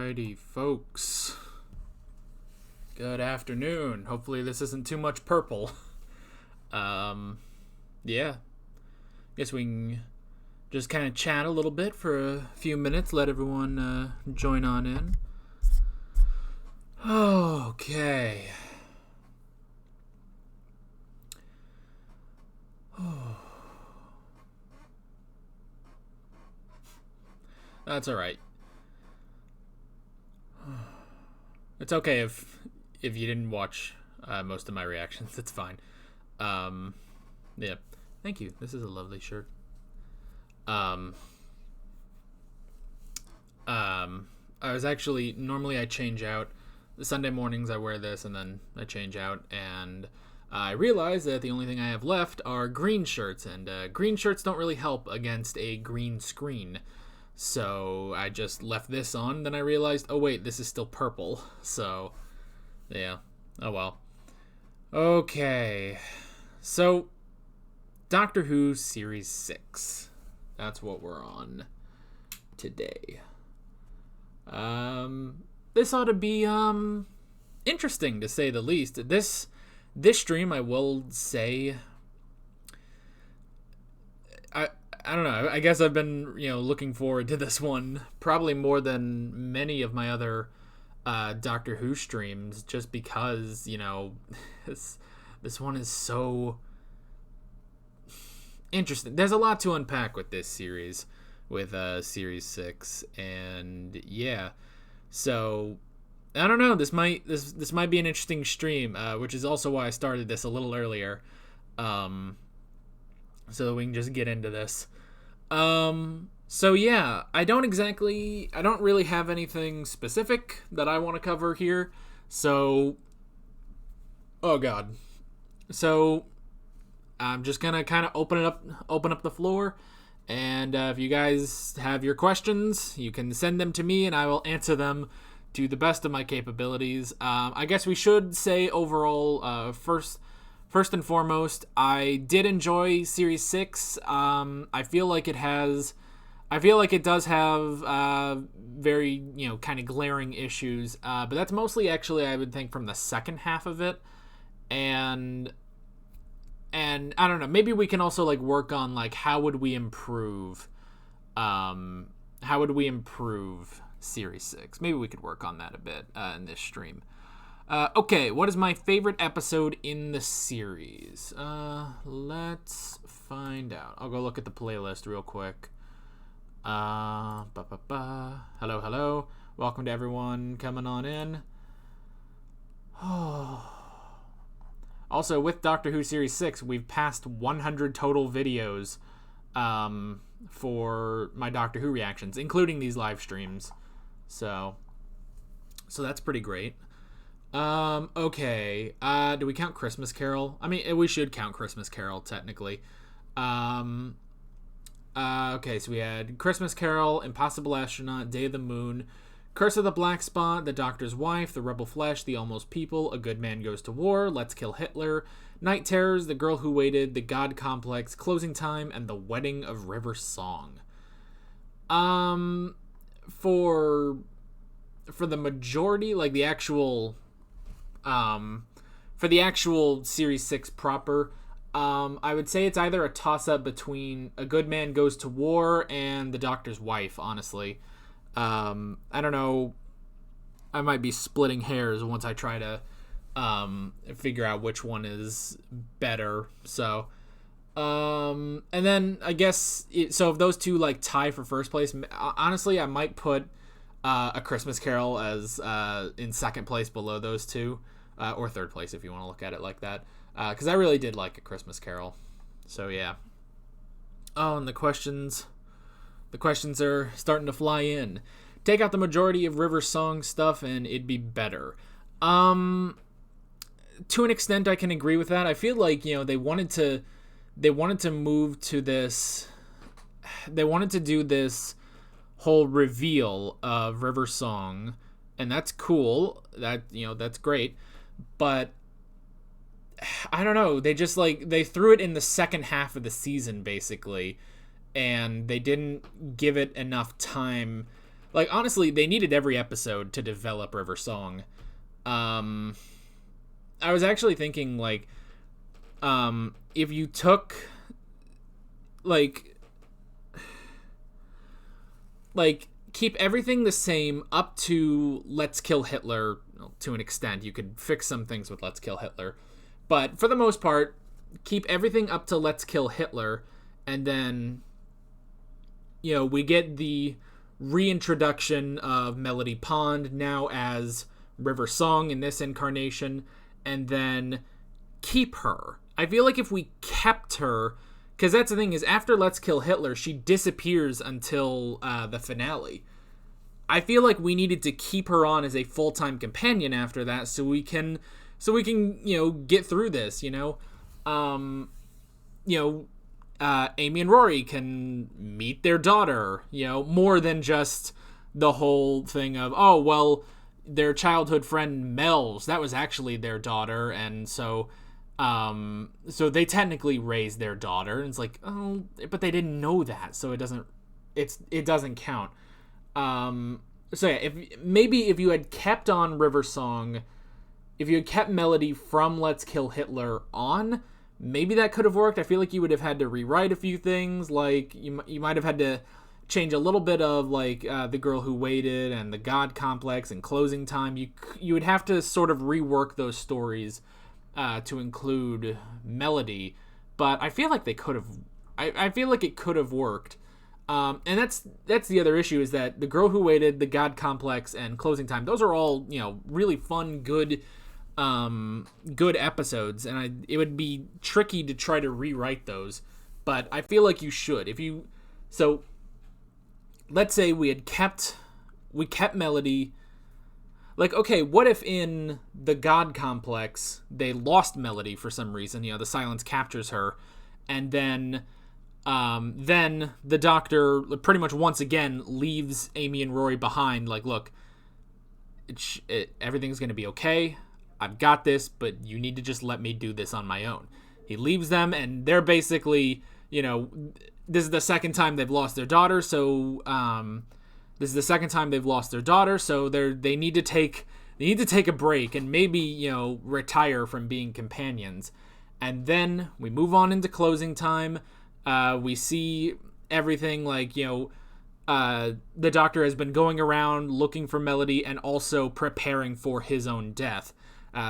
Alrighty, folks. Good afternoon. Hopefully this isn't too much purple. Yeah. Guess we can just kind of chat a little bit for a few minutes. Let everyone join on in. Okay. That's alright. It's okay if you didn't watch most of my reactions. It's fine. Yeah. Thank you. This is a lovely shirt. I was actually, normally I change out. The Sunday mornings I wear this and then I change out, and I realized that the only thing I have left are green shirts, and green shirts don't really help against a green screen. So I just left this on, then I realized, oh wait, this is still purple. So, yeah. Oh well. Okay. So, Doctor Who Series 6. That's what we're on today. This ought to be, interesting, to say the least. This stream, I will say, I don't know. I guess I've been, looking forward to this one probably more than many of my other Doctor Who streams, just because, this one is so interesting. There's a lot to unpack with this series, with Series 6, and yeah. So, I don't know. This might be an interesting stream, which is also why I started this a little earlier, so that we can just get into this. So yeah, I don't really have anything specific that I want to cover here. So, oh god. So, I'm just gonna kind of open up the floor, and if you guys have your questions, you can send them to me, and I will answer them to the best of my capabilities. I guess we should say overall, First and foremost, I did enjoy Series 6. I feel like it does have very, kind of glaring issues. But that's mostly actually, I would think, from the second half of it. And I don't know, maybe we can also work on how would we improve Series 6. Maybe we could work on that a bit in this stream. Okay, what is my favorite episode in the series? Let's find out. I'll go look at the playlist real quick. Hello. Welcome to everyone coming on in. Also, with Doctor Who Series 6, we've passed 100 total videos for my Doctor Who reactions, including these live streams. So that's pretty great. Okay. Do we count Christmas Carol? I mean, we should count Christmas Carol, technically. Okay, so we had Christmas Carol, Impossible Astronaut, Day of the Moon, Curse of the Black Spot, The Doctor's Wife, The Rebel Flesh, The Almost People, A Good Man Goes to War, Let's Kill Hitler, Night Terrors, The Girl Who Waited, The God Complex, Closing Time, and The Wedding of River Song. For the majority, the actual... for the actual Series 6 proper, I would say it's either a toss-up between A Good Man Goes to War and The Doctor's Wife, honestly. I don't know. I might be splitting hairs once I try to figure out which one is better. So, and then I guess, so if those two tie for first place, honestly, I might put A Christmas Carol as in second place below those two. Or third place if you want to look at it like that. Because I really did like A Christmas Carol. So yeah. Oh, and the questions are starting to fly in. Take out the majority of River Song stuff and it'd be better. To an extent I can agree with that. I feel like, they wanted to move to this. They wanted to do this whole reveal of River Song, and that's cool. That's great. But I don't know, they just they threw it in the second half of the season basically, and they didn't give it enough time Like, honestly, they needed every episode to develop River Song. I was actually thinking, like, if you took, like, keep everything the same up to Let's Kill Hitler, to an extent. You could fix some things with Let's Kill Hitler. But for the most part, keep everything up to Let's Kill Hitler, and then, we get the reintroduction of Melody Pond now as River Song in this incarnation, and then keep her. I feel like if we kept her, because that's the thing, is after Let's Kill Hitler, she disappears until the finale. I feel like we needed to keep her on as a full-time companion after that, so we can get through this. Amy and Rory can meet their daughter. More than just the whole thing of, oh well, their childhood friend Mel's, that was actually their daughter, and so they technically raised their daughter, and it's like, oh, but they didn't know that, so it doesn't count. So yeah, if you had kept on River Song, if you had kept Melody from Let's Kill Hitler on, maybe that could have worked. I feel like you would have had to rewrite a few things, like you might have had to change a little bit of, like, The Girl Who Waited and the God Complex and Closing Time. You would have to sort of rework those stories to include Melody, but I feel like they could have. I feel like it could have worked. And that's the other issue, is that The Girl Who Waited, the God Complex, and Closing Time, those are all really fun, good episodes, and it would be tricky to try to rewrite those, but I feel like you should. So let's say we kept Melody. Like, okay, what if in the God Complex they lost Melody for some reason? The silence captures her, and then the Doctor pretty much once again leaves Amy and Rory behind. Like, look, everything's gonna be okay. I've got this, but you need to just let me do this on my own. He leaves them, and they're basically, this is the second time they've lost their daughter, so they need to take a break and maybe, retire from being companions. And then we move on into Closing Time. We see everything, like, the Doctor has been going around looking for Melody and also preparing for his own death.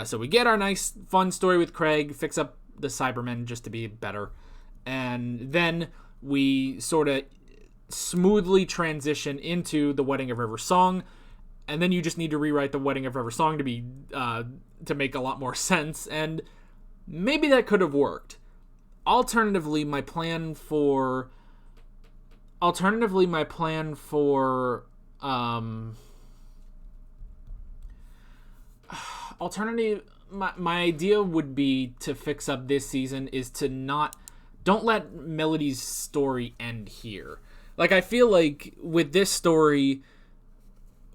So we get our nice, fun story with Craig, fix up the Cybermen just to be better. And then we sort of smoothly transition into the Wedding of River Song. And then you just need to rewrite the Wedding of River Song to make a lot more sense. And maybe that could have worked. Alternatively, my plan for my idea would be to fix up this season is to don't let Melody's story end here. Like, I feel like with this story,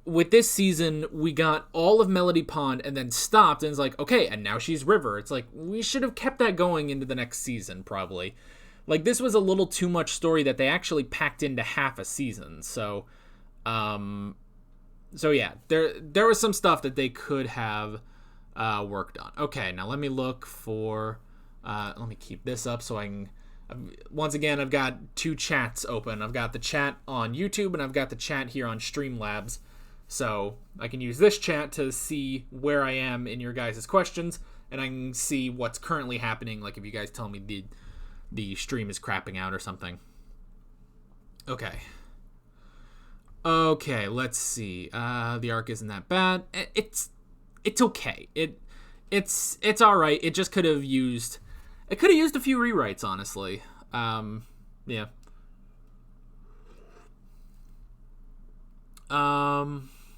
with this season, we got all of Melody Pond and then stopped, and it's like, okay, and now she's River. It's like, we should have kept that going into the next season, probably. Like, this was a little too much story that they actually packed into half a season. So yeah, there was some stuff that they could have worked on. Okay, now let me look for, let me keep this up so I can, once again, I've got two chats open. I've got the chat on YouTube and I've got the chat here on Streamlabs. So I can use this chat to see where I am in your guys' questions, and I can see what's currently happening, like if you guys tell me the stream is crapping out or something. Okay, let's see. The arc isn't that bad. It's okay. It's all right. It just could have used a few rewrites, honestly. Yeah.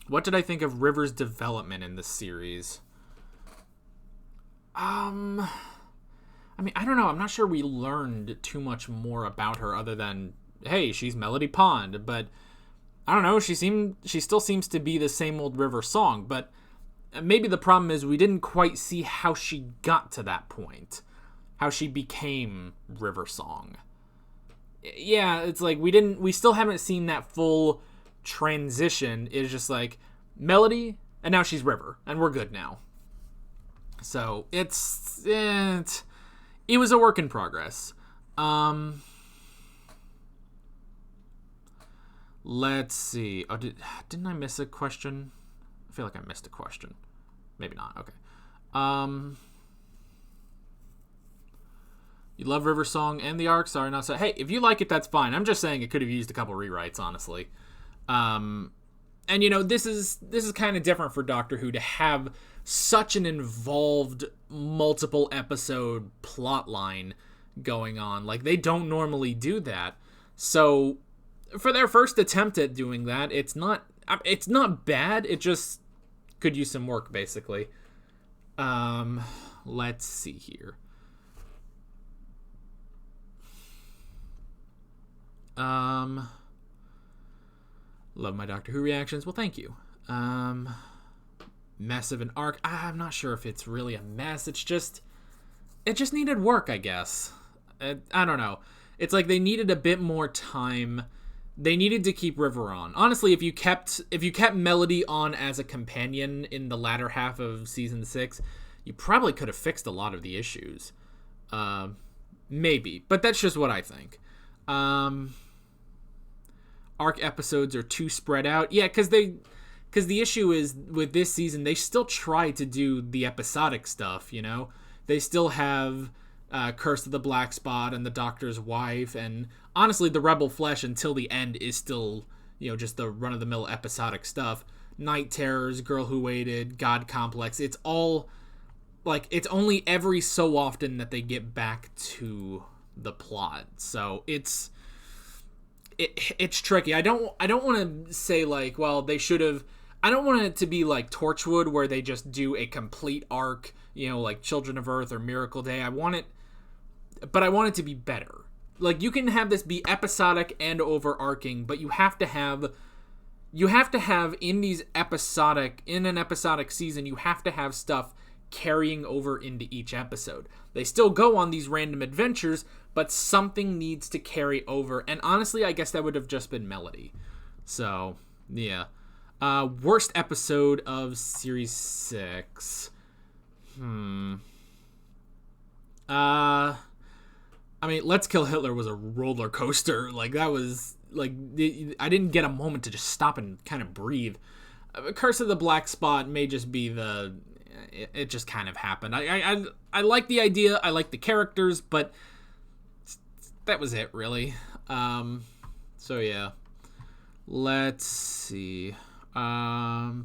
What did I think of River's development in this series? I mean, I don't know. I'm not sure we learned too much more about her other than, hey, she's Melody Pond. But I don't know. She still seems to be the same old River Song. But maybe the problem is we didn't quite see how she got to that point, how she became River Song. Yeah, it's like we still haven't seen that full transition is just like Melody, and now she's River, and we're good now. So it was a work in progress. Let's see. Oh, didn't I miss a question? I feel like I missed a question. Maybe not. Okay. You love River's song and the arc. Sorry, not so. Hey, if you like it, that's fine. I'm just saying it could have used a couple rewrites, honestly. And this is kind of different for Doctor Who to have such an involved multiple episode plot line going on. Like, they don't normally do that. So for their first attempt at doing that, it's not bad. It just could use some work, basically. Let's see here. Love my Doctor Who reactions. Well, thank you. Mess of an arc. I'm not sure if it's really a mess. It just needed work, I guess. I don't know. It's like they needed a bit more time. They needed to keep River on. Honestly, if you kept Melody on as a companion in the latter half of season 6, you probably could have fixed a lot of the issues. Maybe, but that's just what I think. Arc episodes are too spread out. Yeah, because the issue is with this season, they still try to do the episodic stuff, They still have Curse of the Black Spot and the Doctor's Wife, and honestly, the Rebel Flesh until the end is still, just the run-of-the-mill episodic stuff. Night Terrors, Girl Who Waited, God Complex, it's all, like, it's only every so often that they get back to the plot. So it's tricky. I don't want to say, like, well, they should have... I don't want it to be like Torchwood, where they just do a complete arc, like Children of Earth or Miracle Day. I want it to be better. Like, you can have this be episodic and overarching, but you have to have in an episodic season, you have to have stuff carrying over into each episode. They still go on these random adventures, but something needs to carry over. And honestly, I guess that would have just been Melody. So, yeah. Worst episode of Series 6. I mean, Let's Kill Hitler was a roller coaster. Like, that was, like, I didn't get a moment to just stop and kind of breathe. Curse of the Black Spot may just be it just kind of happened. I like the idea, I like the characters, but that was it, really. So yeah. Let's see. Not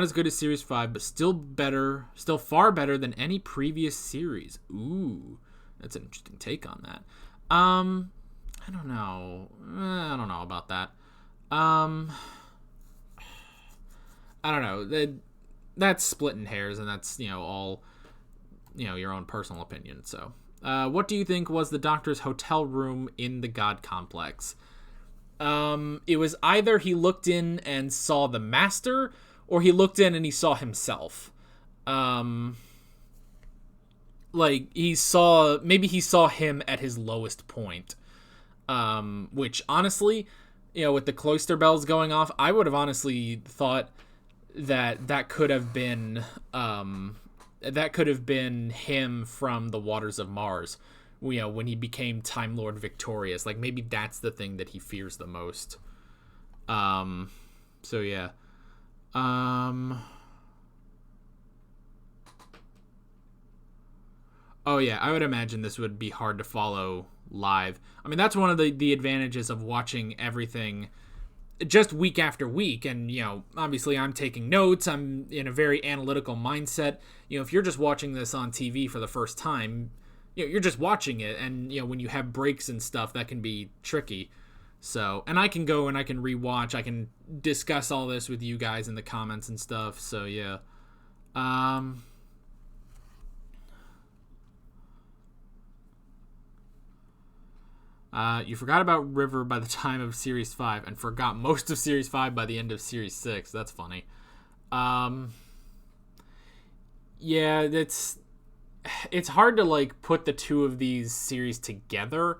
as good as Series 5, but still far better than any previous series. Ooh, that's an interesting take on that. I don't know. I don't know about that. I don't know. That's splitting hairs, and that's, all, your own personal opinion. So, what do you think was the Doctor's hotel room in the God Complex? It was either he looked in and saw the Master, or he looked in and he saw himself. Like, he saw him at his lowest point. Which, honestly, with the cloister bells going off, I would have honestly thought that could have been him from the Waters of Mars, when he became Time Lord Victorious. Like, maybe that's the thing that he fears the most. So yeah. Oh yeah, I would imagine this would be hard to follow live. I mean, that's one of the advantages of watching everything just week after week. And, obviously I'm taking notes. I'm in a very analytical mindset. If you're just watching this on TV for the first time, you're just watching it. And, when you have breaks and stuff, that can be tricky. So, and I can go and I can rewatch. I can discuss all this with you guys in the comments and stuff. So, yeah. You forgot about River by the time of Series 5 and forgot most of Series 5 by the end of Series 6. That's funny. Yeah, it's hard to, like, put the two of these series together,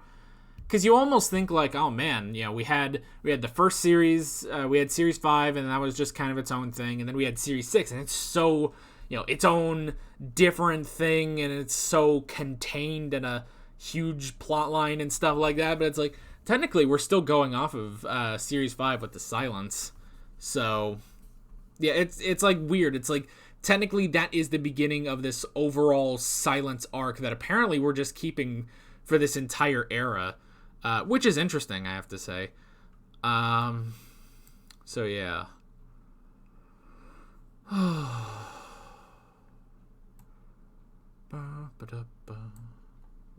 because you almost think like, oh man, we had the first series, we had series 5, and that was just kind of its own thing, and then we had series 6, and it's so its own different thing, and it's so contained in a huge plot line and stuff like that. But it's like, technically we're still going off of series 5 with the silence, so yeah, it's like weird. It's like, technically that is the beginning of this overall silence arc that apparently we're just keeping for this entire era, which is interesting, I have to say. So yeah.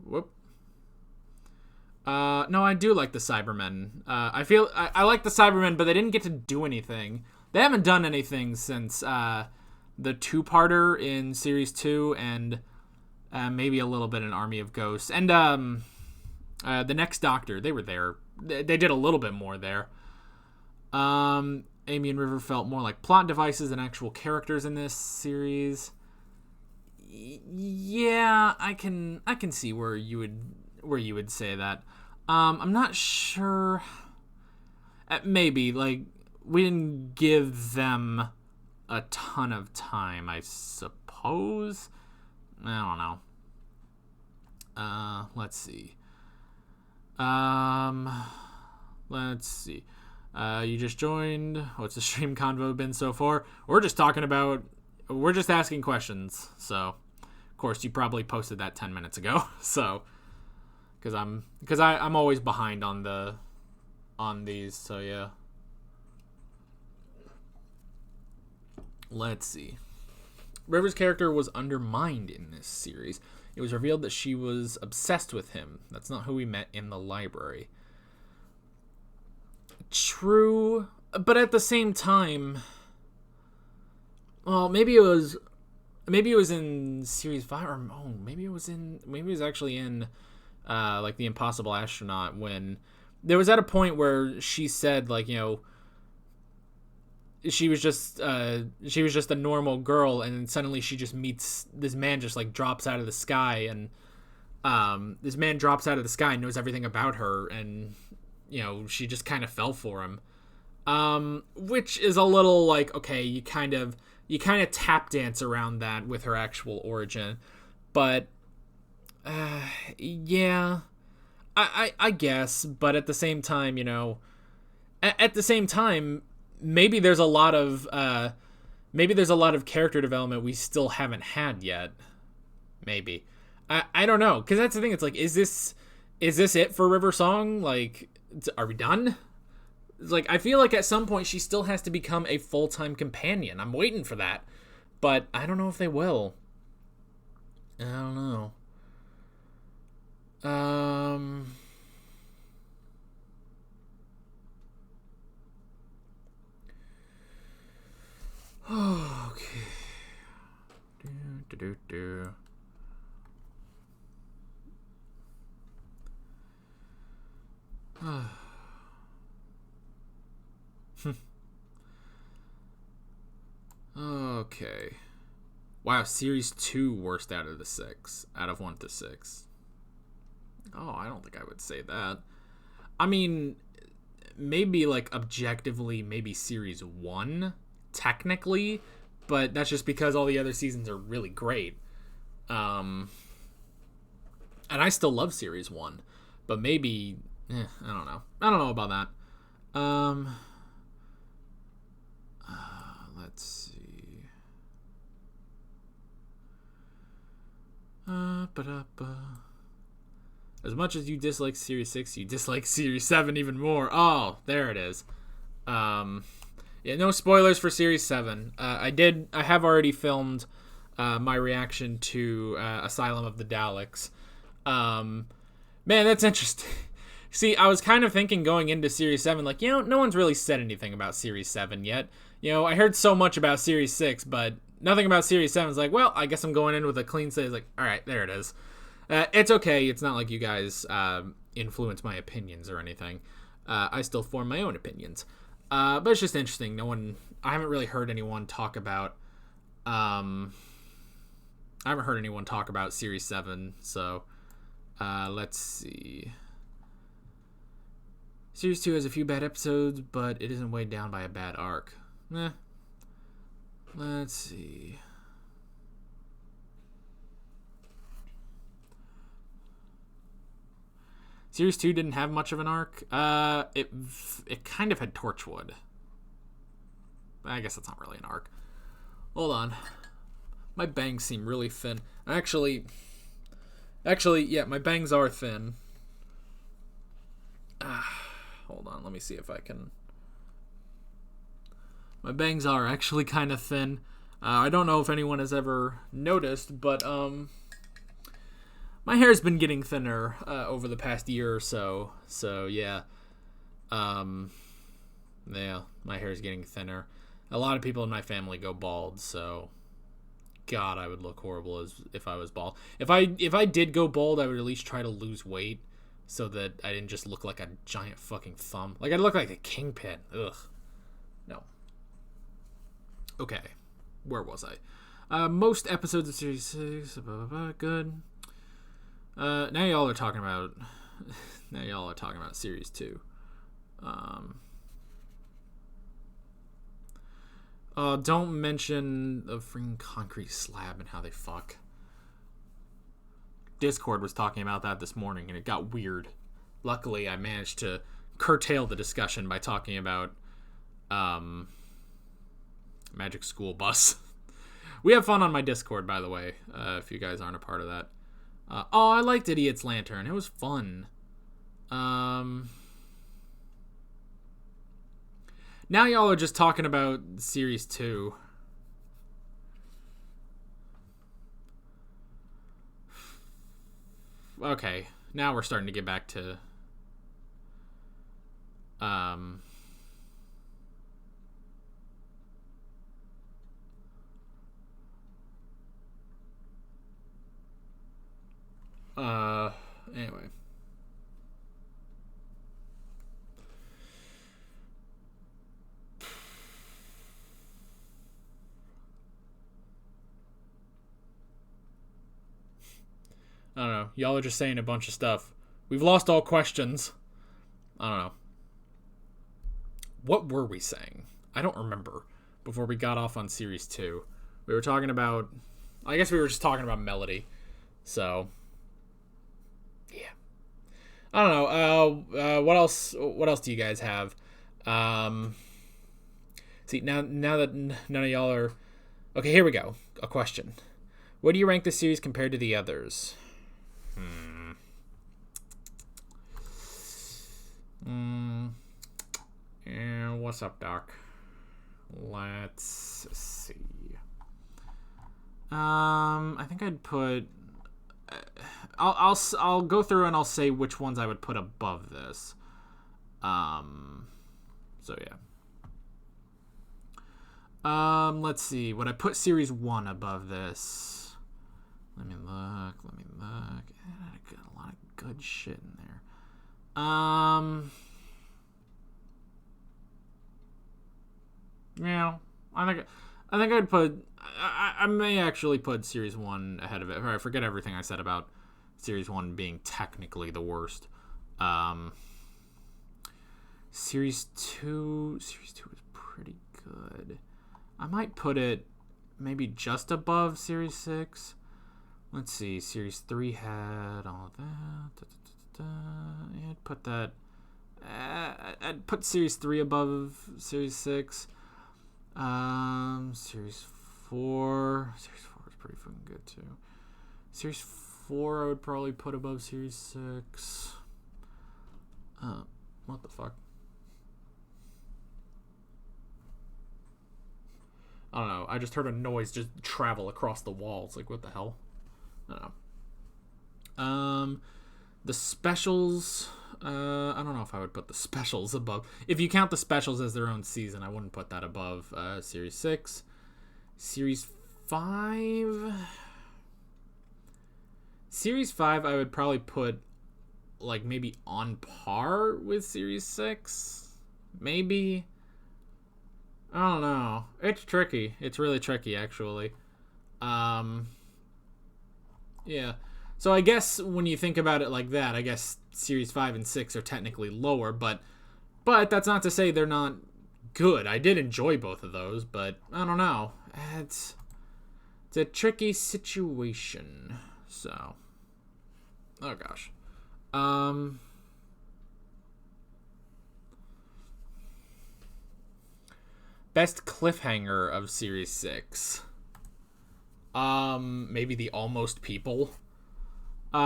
Whoop. No, I do like the Cybermen. I feel I like the Cybermen, but they didn't get to do anything. They haven't done anything since the two-parter in series 2, and maybe a little bit in Army of Ghosts, and the Next Doctor. They were there. They did a little bit more there. Amy and River felt more like plot devices than actual characters in this series. Yeah, I can see where you would say that. I'm not sure. Maybe, like, we didn't give them a ton of time, I suppose. I don't know. Let's see. You just joined. What's the stream convo been so far? We're just asking questions. So, of course, you probably posted that 10 minutes ago. So, because I'm always behind on these. So yeah. Let's see. River's character was undermined in this series. It was revealed that she was obsessed with him. That's not who we met in the library. True, but at the same time, well, maybe it was in series 5, or maybe it was actually in like The Impossible Astronaut, when there was at a point where she said, like, she was just a normal girl, and then suddenly she just meets this man, just like drops out of the sky, and this man drops out of the sky and knows everything about her, and she just kind of fell for him, which is a little like, okay, you kind of tap dance around that with her actual origin, but yeah, I guess, but at the same time, maybe there's a lot of character development we still haven't had yet. Maybe. I don't know, because that's the thing. It's like, is this it for River Song? Like, are we done? It's like, I feel like at some point she still has to become a full-time companion. I'm waiting for that, but I don't know if they will. I don't know. Okay. Okay. Wow, series 2 worst out of 1 to 6. Oh, I don't think I would say that. I mean, maybe, like, objectively, maybe series 1, technically, but that's just because all the other seasons are really great. And I still love series 1, but maybe, I don't know. I don't know about that. Let's see. As much as you dislike series 6, you dislike series 7 even more. Oh, there it is. Yeah, no spoilers for series 7. I have already filmed my reaction to Asylum of the Daleks. Man, that's interesting. See, I was kind of thinking going into series 7, like, no one's really said anything about series 7 yet. I heard so much about series 6, but nothing about series 7. It's like, well, I guess I'm going in with a clean slate. It's like, all right, there it is. It's okay. It's not like you guys influence my opinions or anything. I still form my own opinions. But it's just interesting. I haven't really heard anyone talk about series 7. So let's see. Series 2 has a few bad episodes, but it isn't weighed down by a bad arc. Let's see. Series 2 didn't have much of an arc. It kind of had Torchwood. I guess that's not really an arc. Hold on. My bangs seem really thin. Actually, yeah, my bangs are thin. Hold on, let me see if I can... My bangs are actually kind of thin. I don't know if anyone has ever noticed, but my hair's been getting thinner over the past year or so. So yeah, yeah, my hair's getting thinner. A lot of people in my family go bald, so God, I would look horrible as if I was bald. If I did go bald, I would at least try to lose weight so that I didn't just look like a giant fucking thumb. Like I'd look like a kingpin. Ugh. No. Okay, where was I? Most episodes of Series 6, blah, blah, blah, good. Now y'all are talking about Series 2. Don't mention the freaking concrete slab and how they fuck. Discord was talking about that this morning, and it got weird. Luckily, I managed to curtail the discussion by talking about Magic School Bus. We have fun on my Discord, by the way, if you guys aren't a part of that. I liked Idiot's Lantern. It was fun. Now y'all are just talking about Series 2. Okay, now we're starting to get back to... Anyway. I don't know. Y'all are just saying a bunch of stuff. We've lost all questions. I don't know. What were we saying? I don't remember before we got off on Series 2. We were talking about... I guess we were just talking about melody. So... yeah. I don't know. What else do you guys have? See, now that none of y'all are... Okay, here we go. A question. What do you rank the series compared to the others? And what's up, Doc? Let's see. I think I'd put... I'll go through and I'll say which ones I would put above this. So yeah. Let's see. Would I put Series 1 above this? Let me look. I got a lot of good shit in there. Yeah. I think I'd put... I may actually put Series 1 ahead of it. I forget everything I said about Series 1 being technically the worst. Series 2 is pretty good. I might put it maybe just above Series 6. Let's see. Series 3 had all of that. Yeah, I'd put that... I'd put Series 3 above Series 6. Series 4 is pretty fucking good too. Series 4 I would probably put above Series 6. What the fuck? I don't know. I just heard a noise just travel across the walls. Like, what the hell? I don't know. The specials... I don't know if I would put the specials above. If you count the specials as their own season, I wouldn't put that above Series 6. Series 5... Series 5 I would probably put, like, maybe on par with Series 6. Maybe. I don't know. It's tricky. It's really tricky, actually. Yeah. So I guess when you think about it like that, I guess Series 5 and 6 are technically lower, but But that's not to say they're not good. I did enjoy both of those, but I don't know. It's a tricky situation. So, oh gosh. Best cliffhanger of Series 6. Maybe the Almost People. Day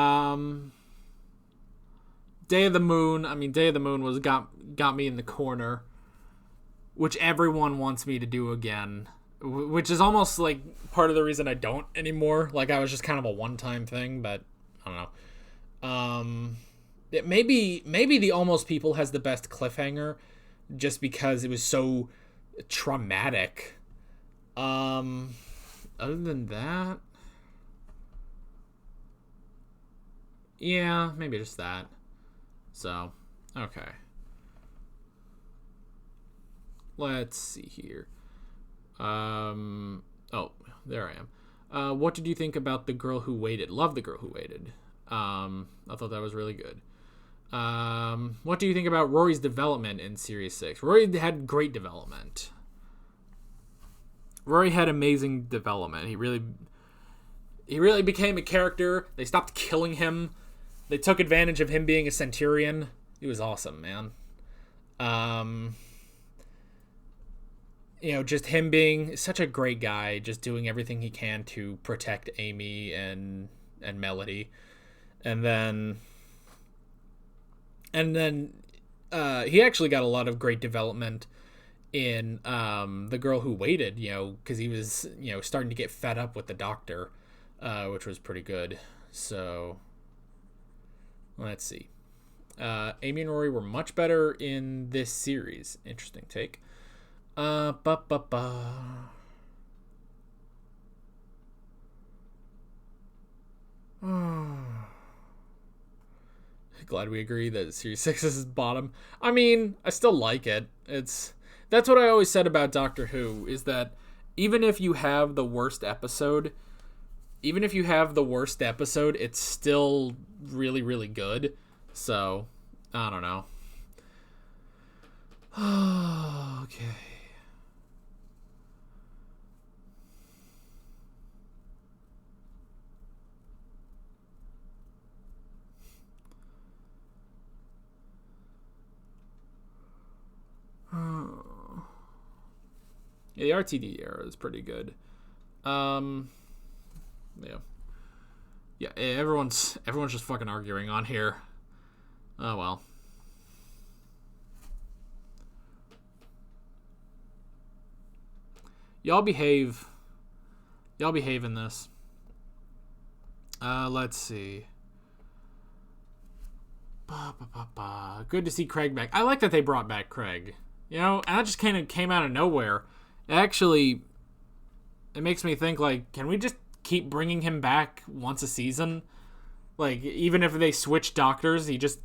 of the Moon. I mean, Day of the Moon was got me in the corner, which everyone wants me to do again, which is almost like part of the reason I don't anymore. Like, I was just kind of a one-time thing, but I don't know. Maybe the Almost People has the best cliffhanger just because it was so traumatic. Other than that, yeah, maybe just that. So, okay. Let's see here. Oh, there I am. What did you think about The Girl Who Waited? Love The Girl Who Waited. I thought that was really good. What do you think about Rory's development in Series 6? Rory had great development. Rory had amazing development. He really became a character. They stopped killing him. They took advantage of him being a Centurion. He was awesome, man. Just him being such a great guy, just doing everything he can to protect Amy and Melody. And then he actually got a lot of great development in The Girl Who Waited, because he was, starting to get fed up with the Doctor, which was pretty good. So, let's see. Amy and Rory were much better in this series. Interesting take. Glad we agree that Series 6 is bottom. I mean, I still like it. That's what I always said about Doctor Who, is that even if you have the worst episode, it's still really, really good. So, I don't know. Okay. Yeah, the RTD era is pretty good. Yeah. Yeah, everyone's just fucking arguing on here. Oh well. Y'all behave in this. Let's see. Good to see Craig back. I like that they brought back Craig. And that just kind of came out of nowhere. It makes me think, like, can we just keep bringing him back once a season? Like, even if they switch doctors, he just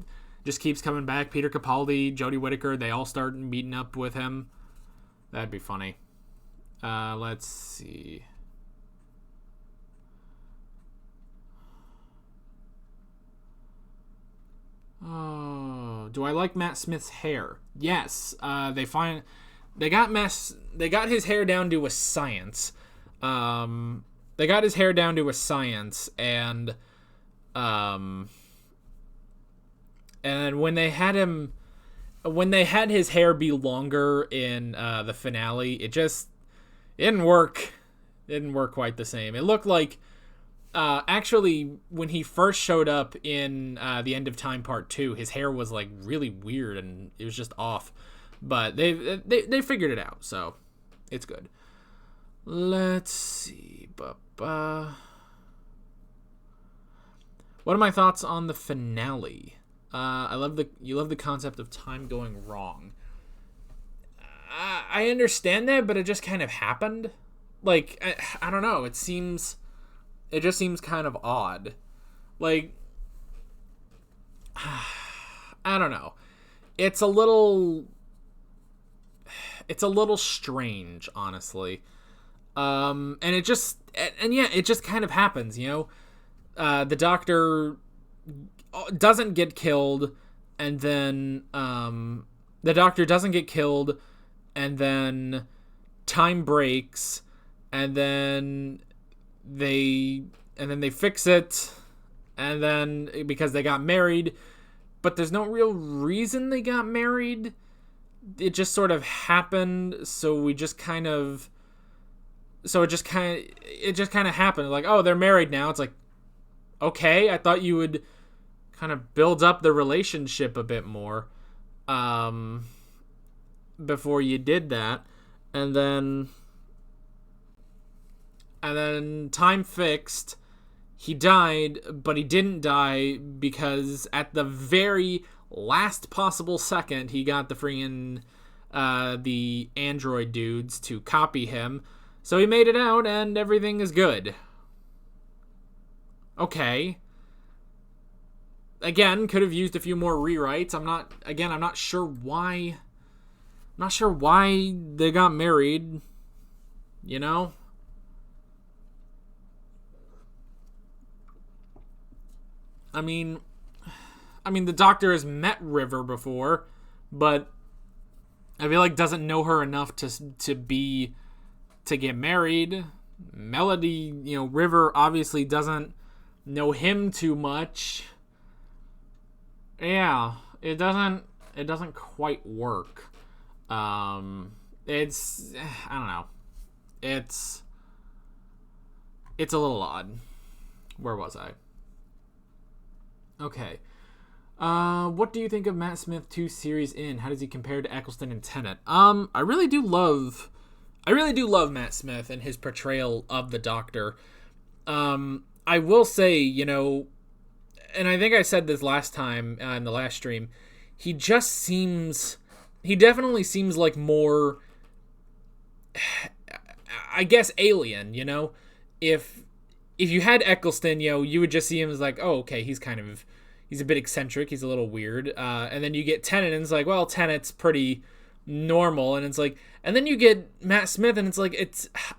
keeps coming back. Peter Capaldi, Jodie Whittaker, they all start meeting up with him. That'd be funny. Let's see. Oh, do I like Matt Smith's hair? Yes. They got his hair down to a science. And when they had his hair be longer in the finale, it didn't work. It didn't work quite the same. It looked like actually when he first showed up in the End of Time Part 2, his hair was like really weird and it was just off. But they figured it out, so it's good. Let's see. What are my thoughts on the finale? You love the concept of time going wrong. I understand that, but it just kind of happened. Like, I don't know. It just seems kind of odd. Like, I don't know. It's a little strange, honestly. And it just kind of happens, the Doctor doesn't get killed, and then the doctor doesn't get killed, and then time breaks, and then they fix it, and then because they got married, but there's no real reason they got married. It just sort of happened, so it just kind of happened. Like, oh, they're married now. It's like, okay, I thought you would kind of build up the relationship a bit more before you did that. And then time fixed. He died, but he didn't die because at the very last possible second, he got the freaking the android dudes to copy him. So he made it out, and everything is good. Okay. Again, could have used a few more rewrites. I'm not sure why. I'm not sure why they got married. You know? I mean, the Doctor has met River before, but I feel like doesn't know her enough to get married. Melody, River obviously doesn't know him too much. Yeah, it doesn't quite work. It's, I don't know. It's a little odd. Where was I? Okay. What do you think of Matt Smith 2 series in? How does he compare to Eccleston and Tennant? I really do love Matt Smith and his portrayal of the Doctor. I will say, and I think I said this last time in the last stream, he definitely seems like more, I guess, alien, If you had Eccleston, you would just see him as like, oh, okay, he's a bit eccentric, he's a little weird. And then you get Tennant, and it's like, well, Tennant's pretty normal, and it's like, and then you get Matt Smith, and it's like,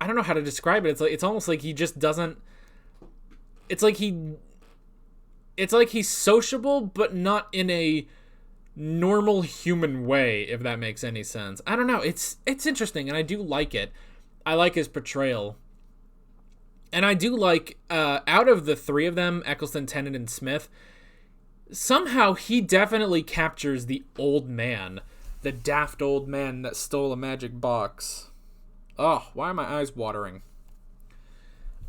I don't know how to describe it. It's almost like he just doesn't, it's like he's sociable, but not in a normal human way, if that makes any sense. I don't know. It's interesting, and I do like it. I like his portrayal. And I do like, out of the three of them, Eccleston, Tennant, and Smith, somehow he definitely captures the old man. The daft old man that stole a magic box. Oh, why are my eyes watering?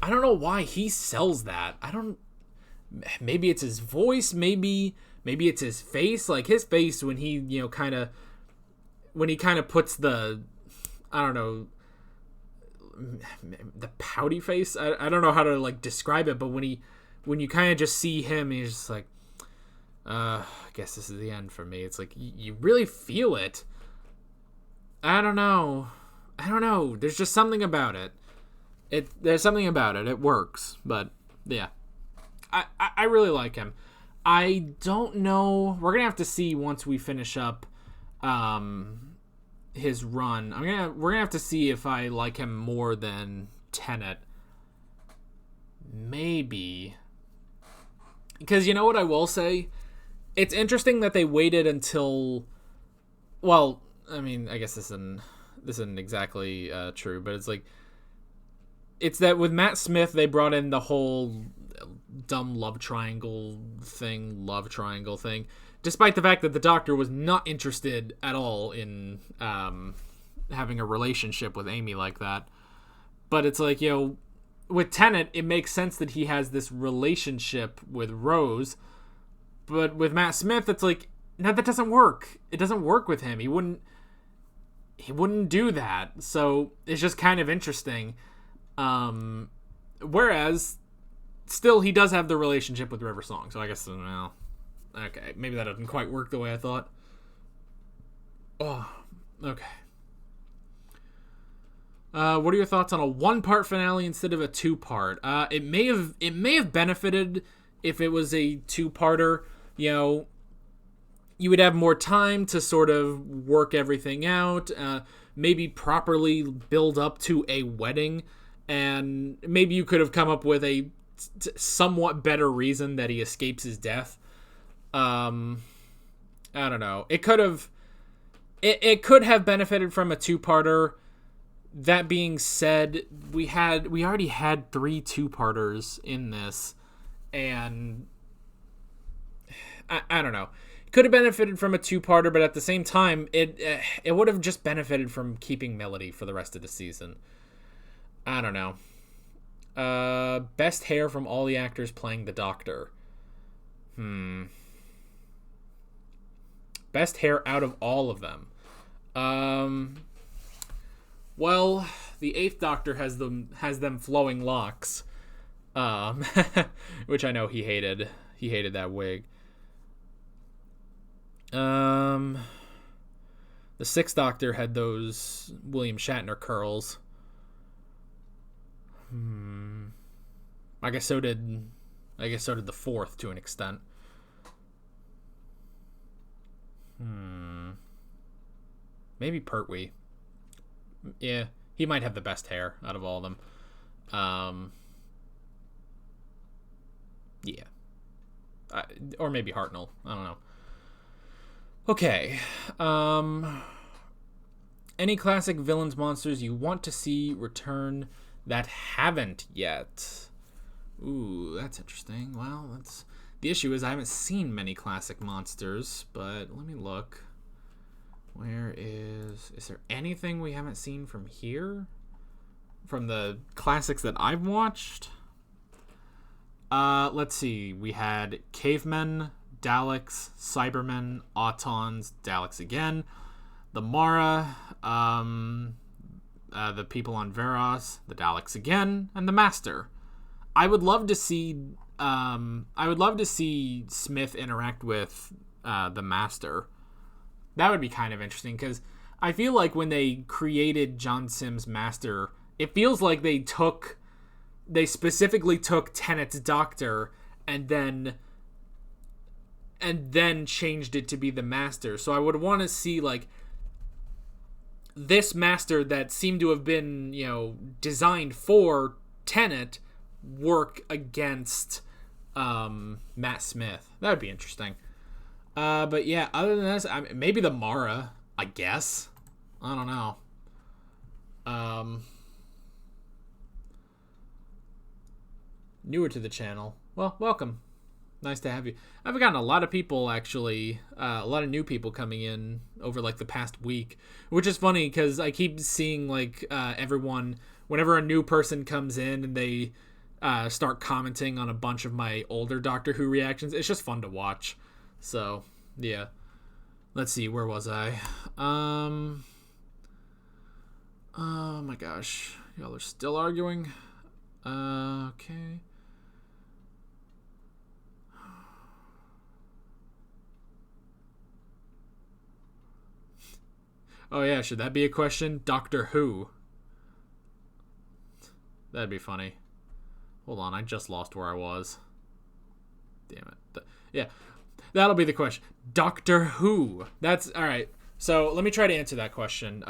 I don't know why he sells that. Maybe it's his voice, maybe it's his face. Like his face when he, kind of puts the, I don't know, the pouty face. I don't know how to describe it, but when you kind of just see him, he's just like, I guess this is the end for me. It's like you really feel it. I don't know. There's just something about it. There's something about it. It works, but yeah, I really like him. I don't know. We're gonna have to see once we finish up his run. We're gonna have to see if I like him more than Tenet. Maybe. Because you know what I will say? It's interesting that they waited until, well, I mean, I guess this isn't exactly true, but it's that with Matt Smith, they brought in the whole dumb love triangle thing, despite the fact that the Doctor was not interested at all in having a relationship with Amy like that. But it's like, with Tennant, it makes sense that he has this relationship with Rose. But with Matt Smith, it's like, no, that doesn't work. It doesn't work with him. He wouldn't do that. So it's just kind of interesting. Whereas, still, he does have the relationship with River Song. So I guess, well, okay, maybe that doesn't quite work the way I thought. Oh, okay. What are your thoughts on a one-part finale instead of a two-part? It may have benefited if it was a two-parter. You would have more time to sort of work everything out, maybe properly build up to a wedding, and maybe you could have come up with a somewhat better reason that he escapes his death. I don't know. It could have it could have benefited from a two-parter. That being said, we already had 3 two-parters in this, and I don't know. Could have benefited from a two-parter, but at the same time, it would have just benefited from keeping Melody for the rest of the season. I don't know. Best hair from all the actors playing the Doctor. Best hair out of all of them. Well, the 8th Doctor has them flowing locks, which I know he hated. He hated that wig. The 6th Doctor had those William Shatner curls. I guess so did the 4th to an extent. Maybe Pertwee. Yeah, he might have the best hair out of all of them. Yeah. Or maybe Hartnell. I don't know. Okay. Any classic villains monsters you want to see return that haven't yet? Ooh, that's interesting. Well, the issue is I haven't seen many classic monsters, but let me look. Is there anything we haven't seen from here? From the classics that I've watched? Let's see. We had Cavemen, Daleks, Cybermen, Autons, Daleks again, the Mara, the people on Veros, the Daleks again, and the Master. I would love to see Smith interact with the Master. That would be kind of interesting, because I feel like when they created John Sims' Master, it feels like they specifically took Tennant's Doctor and then changed it to be the Master. So I would want to see like this Master that seemed to have been, designed for Tennant work against Matt Smith. That would be interesting. But yeah, other than this, maybe the Mara, I guess. I don't know. Newer to the channel. Well, welcome. Nice to have you. I've gotten a lot of people, actually, a lot of new people coming in over, like, the past week, which is funny, because I keep seeing, like, everyone, whenever a new person comes in and they start commenting on a bunch of my older Doctor Who reactions, it's just fun to watch. So, yeah. Let's see, where was I? Oh my gosh. Y'all are still arguing? Okay. Oh yeah, should that be a question? Doctor Who. That'd be funny. Hold on, I just lost where I was. Damn it. Yeah. That'll be the question. Doctor Who. That's all right. So let me try to answer that question.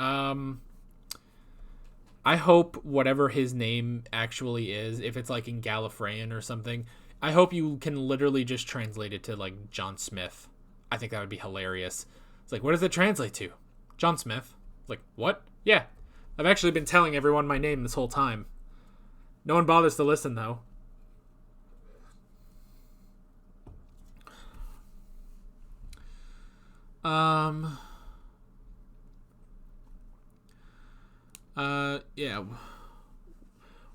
I hope whatever his name actually is, if it's like in Gallifreyan or something, I hope you can literally just translate it to like John Smith. I think that would be hilarious. It's like, what does it translate to? John Smith. Like, what? Yeah. I've actually been telling everyone my name this whole time. No one bothers to listen, though. Yeah.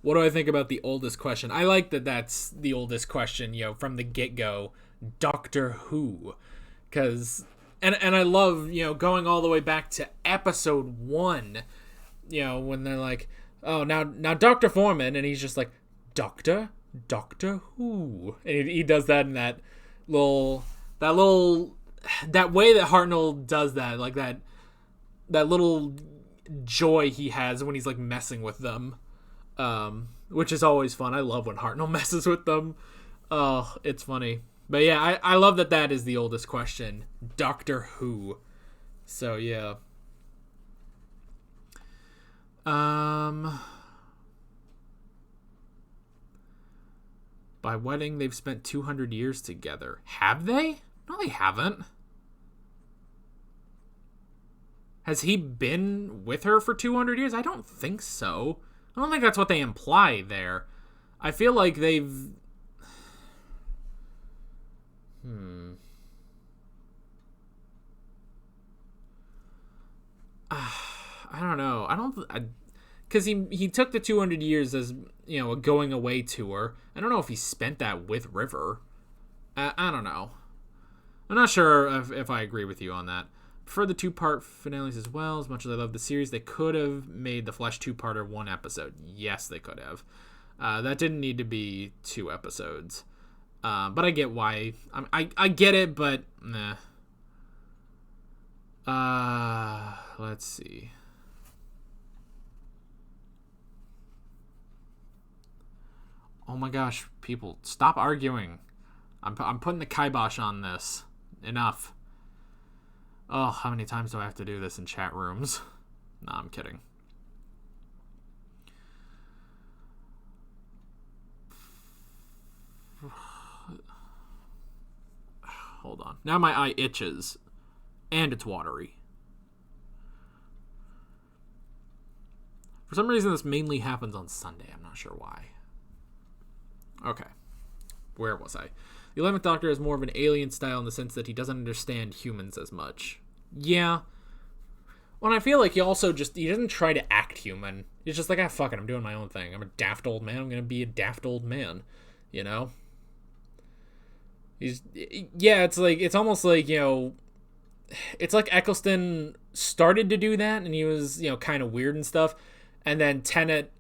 What do I think about the oldest question? I like that that's the oldest question, from the get-go. Doctor Who. Because, and I love, going all the way back to episode 1, when they're like, oh, now Dr. Foreman, and he's just like, Doctor Who. And he does that in that way that Hartnell does that, like that little joy he has when he's like messing with them, which is always fun. I love when Hartnell messes with them. Oh, it's funny. But yeah, I love that is the oldest question. Doctor Who. So yeah. By wedding, they've spent 200 years together. Have they? No, they haven't. Has he been with her for 200 years? I don't think so. I don't think that's what they imply there. I feel like they've... I don't know. Because he took the 200 years as, a going away tour. I don't know if he spent that with River. I don't know. I'm not sure if I agree with you on that. For the 2-part finales as well, as much as I love the series, they could have made the Flesh 2-parter 1 episode. Yes, they could have. That didn't need to be 2 episodes. But I get why. I get it, but nah. Let's see. Oh my gosh, people, stop arguing. I'm putting the kibosh on this. Enough. Oh, how many times do I have to do this in chat rooms? Nah, I'm kidding. Hold on. Now my eye itches. And it's watery. For some reason, this mainly happens on Sunday. I'm not sure why. Okay. Where was I? The 11th Doctor is more of an alien style in the sense that he doesn't understand humans as much. Yeah. Well, I feel like he doesn't try to act human. He's just like, fuck it, I'm doing my own thing. I'm a daft old man. I'm going to be a daft old man. It's almost like, it's like Eccleston started to do that and he was, kind of weird and stuff. And then Tennant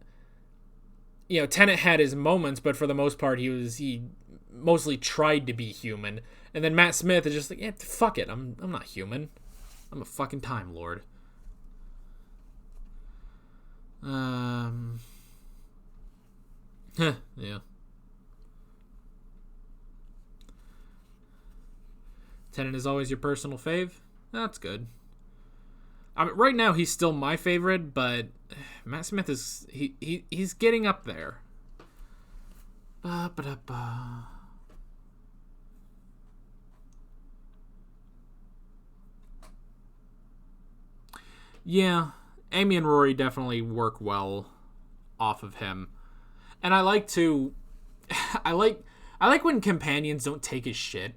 had his moments, but for the most part, he mostly tried to be human. And then Matt Smith is just like, fuck it, I'm not human. I'm a fucking Time Lord. Yeah. Tennant is always your personal fave? That's good. I mean, right now he's still my favorite, but Matt Smith is he's getting up there. Ba-ba-da-ba. Yeah, Amy and Rory definitely work well off of him. And I like when companions don't take his shit.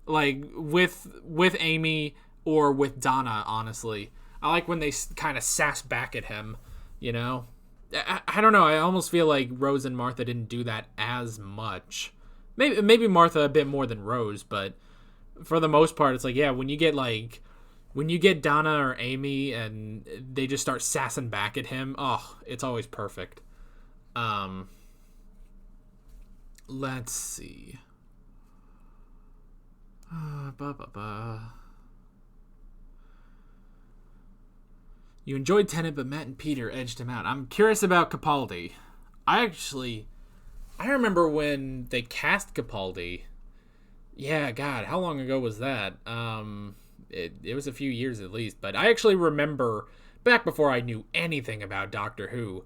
Like with Amy or with Donna, honestly. I like when they kind of sass back at him, I don't know. I almost feel like Rose and Martha didn't do that as much. Maybe Martha a bit more than Rose, but for the most part, it's like, yeah, when you get Donna or Amy and they just start sassing back at him, it's always perfect. Let's see. You enjoyed Tennant, but Matt and Peter edged him out. I'm curious about Capaldi. I remember when they cast Capaldi. Yeah, God, how long ago was that? It was a few years at least, but I actually remember back before I knew anything about Doctor Who,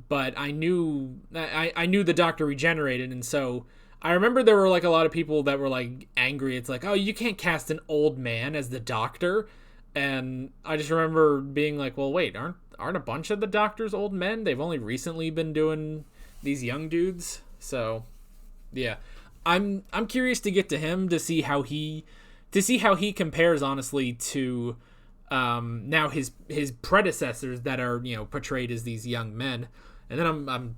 but I knew the Doctor regenerated, and so I remember there were like a lot of people that were like angry. It's like, oh, you can't cast an old man as the Doctor. And I just remember being like, well, wait, aren't a bunch of the Doctors old men? They've only recently been doing these young dudes. So, yeah, I'm curious to get to him to see how he compares honestly to now his predecessors that are portrayed as these young men. And then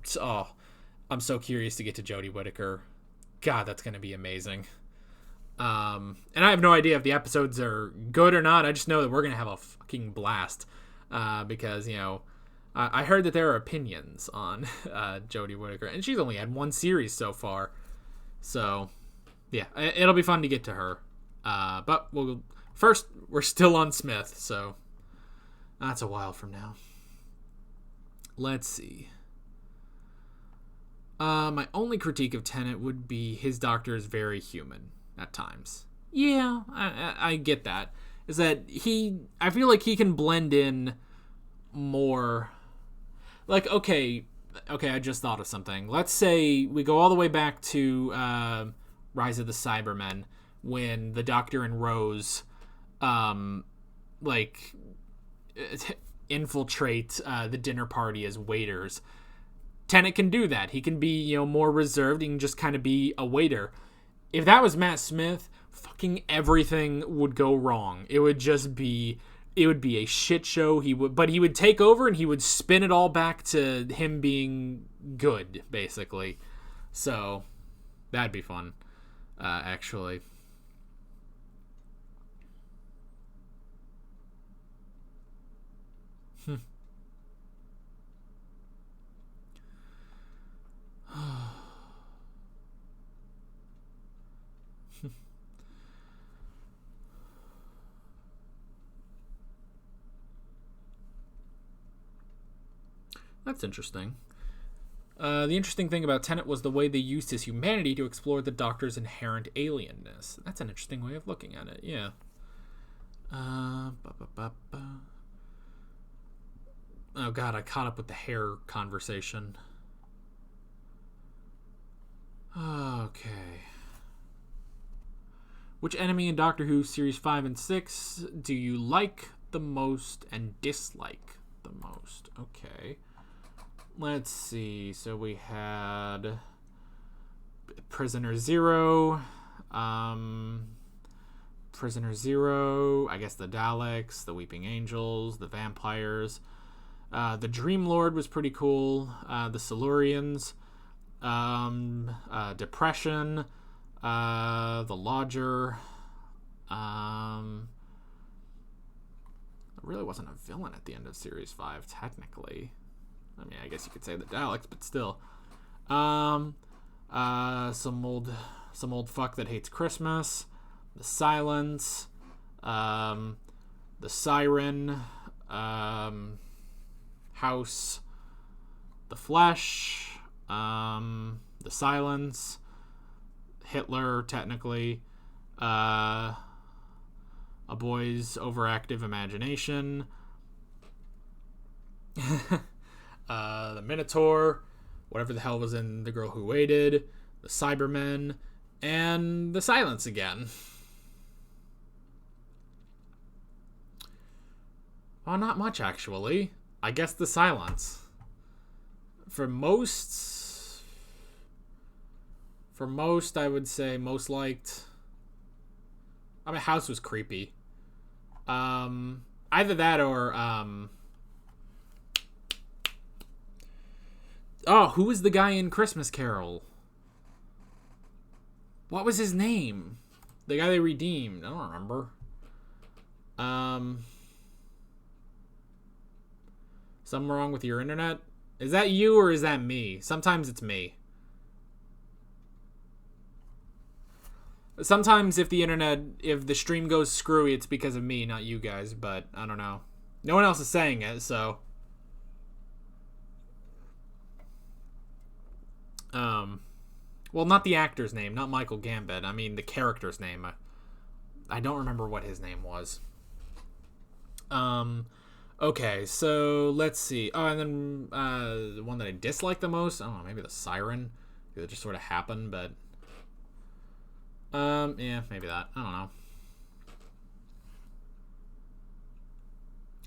I'm so curious to get to Jodie Whittaker. God, that's gonna be amazing. And I have no idea if the episodes are good or not. I just know that we're going to have a fucking blast. Because, I heard that there are opinions on Jodie Whittaker. And she's only had one series so far. So, yeah, it'll be fun to get to her. But first, we're still on Smith. So, that's a while from now. Let's see. My only critique of Tennant would be his Doctor is very human. At times. Yeah, I get that. Is that I feel like he can blend in more. Like, okay, I just thought of something. Let's say we go all the way back to Rise of the Cybermen when the Doctor and Rose like infiltrate the dinner party as waiters. Tenet can do that. He can be, more reserved. He can just kind of be a waiter. If that was Matt Smith, fucking everything would go wrong. It would be a shit show. He would take over and he would spin it all back to him being good, basically. So that'd be fun, actually. That's interesting. The interesting thing about Tenet was the way they used his humanity to explore the Doctor's inherent alienness. That's an interesting way of looking at it, yeah. Oh god, I caught up with the hair conversation. Okay. Which enemy in Doctor Who Series 5 and 6 do you like the most and dislike the most? Okay. Let's see. So we had Prisoner Zero. Prisoner Zero. I guess the Daleks, the Weeping Angels, the Vampires. The Dream Lord was pretty cool. The Silurians. Depression. The Lodger. There really wasn't a villain at the end of Series 5, technically. I mean, I guess you could say the Daleks, but still. Some old fuck that hates Christmas. The Silence. The Siren. House. The Flesh. The Silence. Hitler, technically. A boy's overactive imagination. The Minotaur, whatever the hell was in The Girl Who Waited, the Cybermen, and the Silence again. Well, not much, actually. I guess the Silence. For most, I would say most liked. I mean, House was creepy. Either that or, who was the guy in Christmas Carol? What was his name? The guy they redeemed. I don't remember. Something wrong with your internet? Is that you or is that me? Sometimes it's me. Sometimes if the stream goes screwy, it's because of me, not you guys, but I don't know. No one else is saying it, so. Well, not the actor's name, not Michael Gambit. I mean the character's name. I don't remember what his name was. Okay, so let's see. Oh, and then the one that I dislike the most, I don't know, maybe the Siren. It just sort of happened, but yeah, maybe that. I don't know.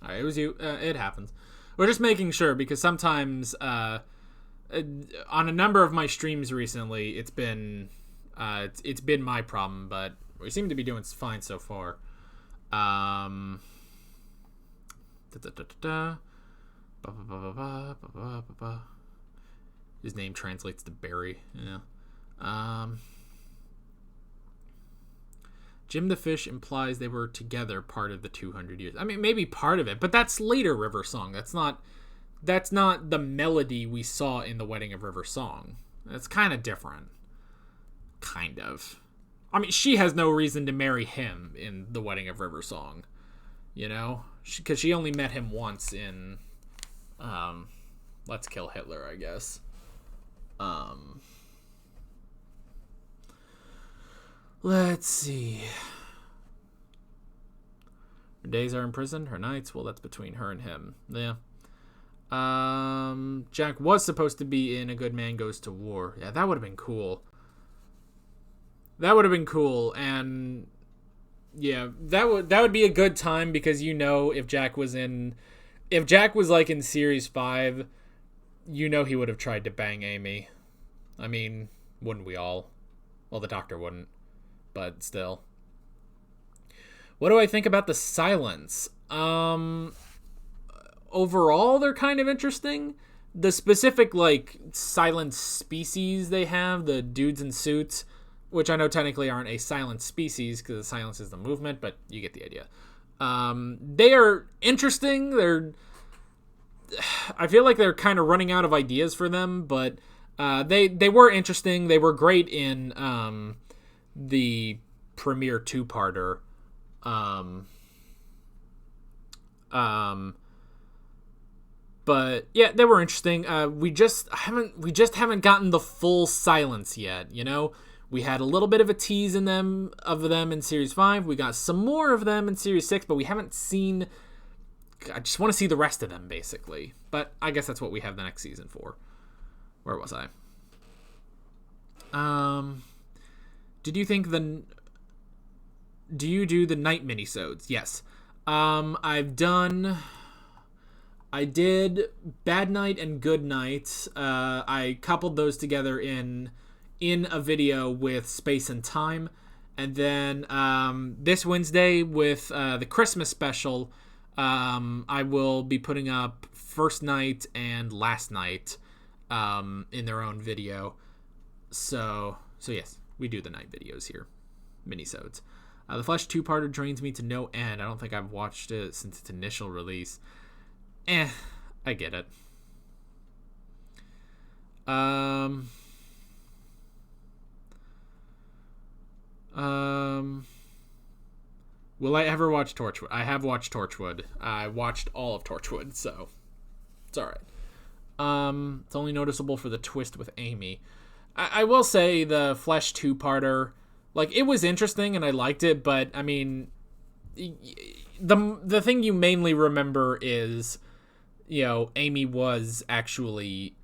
Alright, it was you. It happens. We're just making sure because sometimes on a number of my streams recently, it's been my problem, but we seem to be doing fine so far. His name translates to Barry. Yeah. Jim the Fish implies they were together part of the 200 years. I mean, maybe part of it, but that's later River Song. That's not the melody we saw in the Wedding of River Song. That's kind of different. Kind of. I mean, she has no reason to marry him in the Wedding of River Song. You know? Because she only met him once in Let's Kill Hitler, I guess. Let's see. Her days are imprisoned, her nights, well, that's between her and him. Yeah. Jack was supposed to be in A Good Man Goes to War. Yeah, that would have been cool. And Yeah, that would be a good time because if Jack was like in series 5, he would have tried to bang Amy. I mean, wouldn't we all? Well, the Doctor wouldn't, but still. What do I think about the silence? Overall, they're kind of interesting. The specific like silent species they have, the dudes in suits, which I know technically aren't a silent species because the silence is the movement, but you get the idea. They are interesting. I feel like they're kind of running out of ideas for them, but they were interesting. They were great in the premiere 2-parter. But yeah, they were interesting. We just haven't gotten the full silence yet. We had a little bit of a tease of them in series 5. We got some more of them in series 6, but we haven't seen. I just want to see the rest of them, basically. But I guess that's what we have the next season for. Where was I? Did you think do you do the night minisodes? Yes. I did Bad Night and Good Night. I coupled those together in a video with Space and Time. And then this Wednesday with the Christmas special, I will be putting up First Night and Last Night in their own video. So yes, we do the night videos here. Minisodes. The Flash 2-parter drains me to no end. I don't think I've watched it since its initial release. I get it. Will I ever watch Torchwood? I have watched Torchwood. I watched all of Torchwood, so it's all right. It's only noticeable for the twist with Amy. I will say the Flesh 2-parter, like, it was interesting and I liked it, but I mean, the thing you mainly remember is, Amy was actually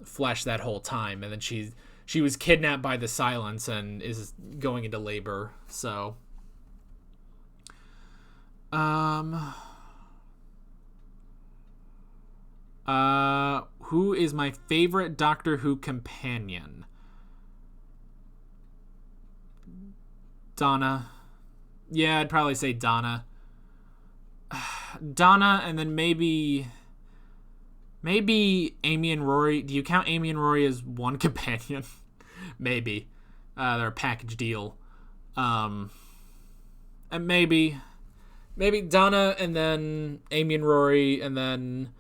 Flesh that whole time, and then she was kidnapped by the silence and is going into labor. So, who is my favorite Doctor Who companion? Donna. Yeah, I'd probably say Donna. Donna, and then maybe Amy and Rory. Do you count Amy and Rory as one companion? Maybe. They're a package deal. And maybe Donna, and then Amy and Rory, and then,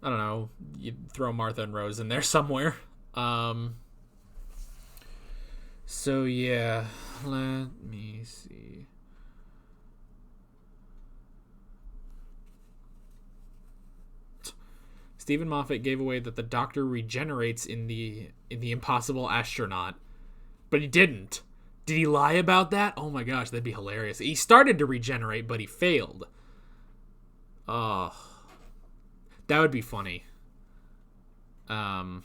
I don't know, you throw Martha and Rose in there somewhere. So yeah, let me see. Stephen Moffat gave away that the Doctor regenerates in the Impossible Astronaut, but he didn't. Did he lie about that? Oh my gosh, that'd be hilarious. He started to regenerate, but he failed. Oh, that would be funny. Backlash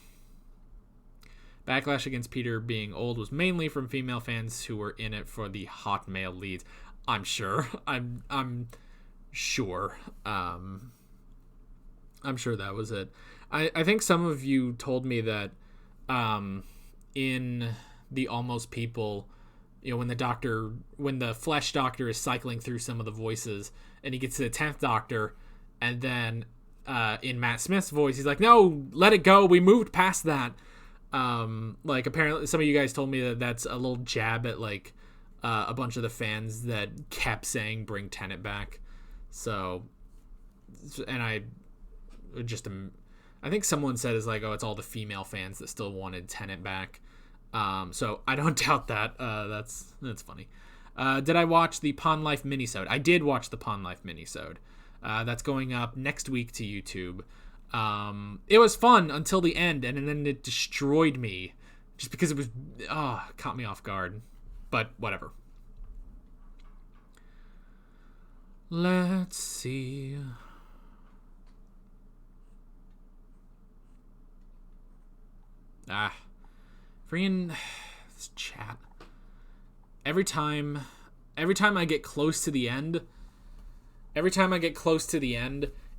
against Peter being old was mainly from female fans who were in it for the hot male leads. I'm sure. I'm sure. I'm sure that was it. I think some of you told me that in the Almost People, when the Flesh Doctor is cycling through some of the voices and he gets to the 10th Doctor, and then in Matt Smith's voice, he's like, no, let it go. We moved past that. Like, apparently some of you guys told me that that's a little jab at like a bunch of the fans that kept saying bring Tenet back. So, and I think someone said is like, oh, it's all the female fans that still wanted Tenet back. So I don't doubt that. That's funny. Did I watch the Pond Life minisode? I did watch the Pond Life minisode. That's going up next week to YouTube. It was fun until the end, and then it destroyed me just because it was caught me off guard. But whatever. Let's see. Freaking this chat. Every time every time I get close to the end,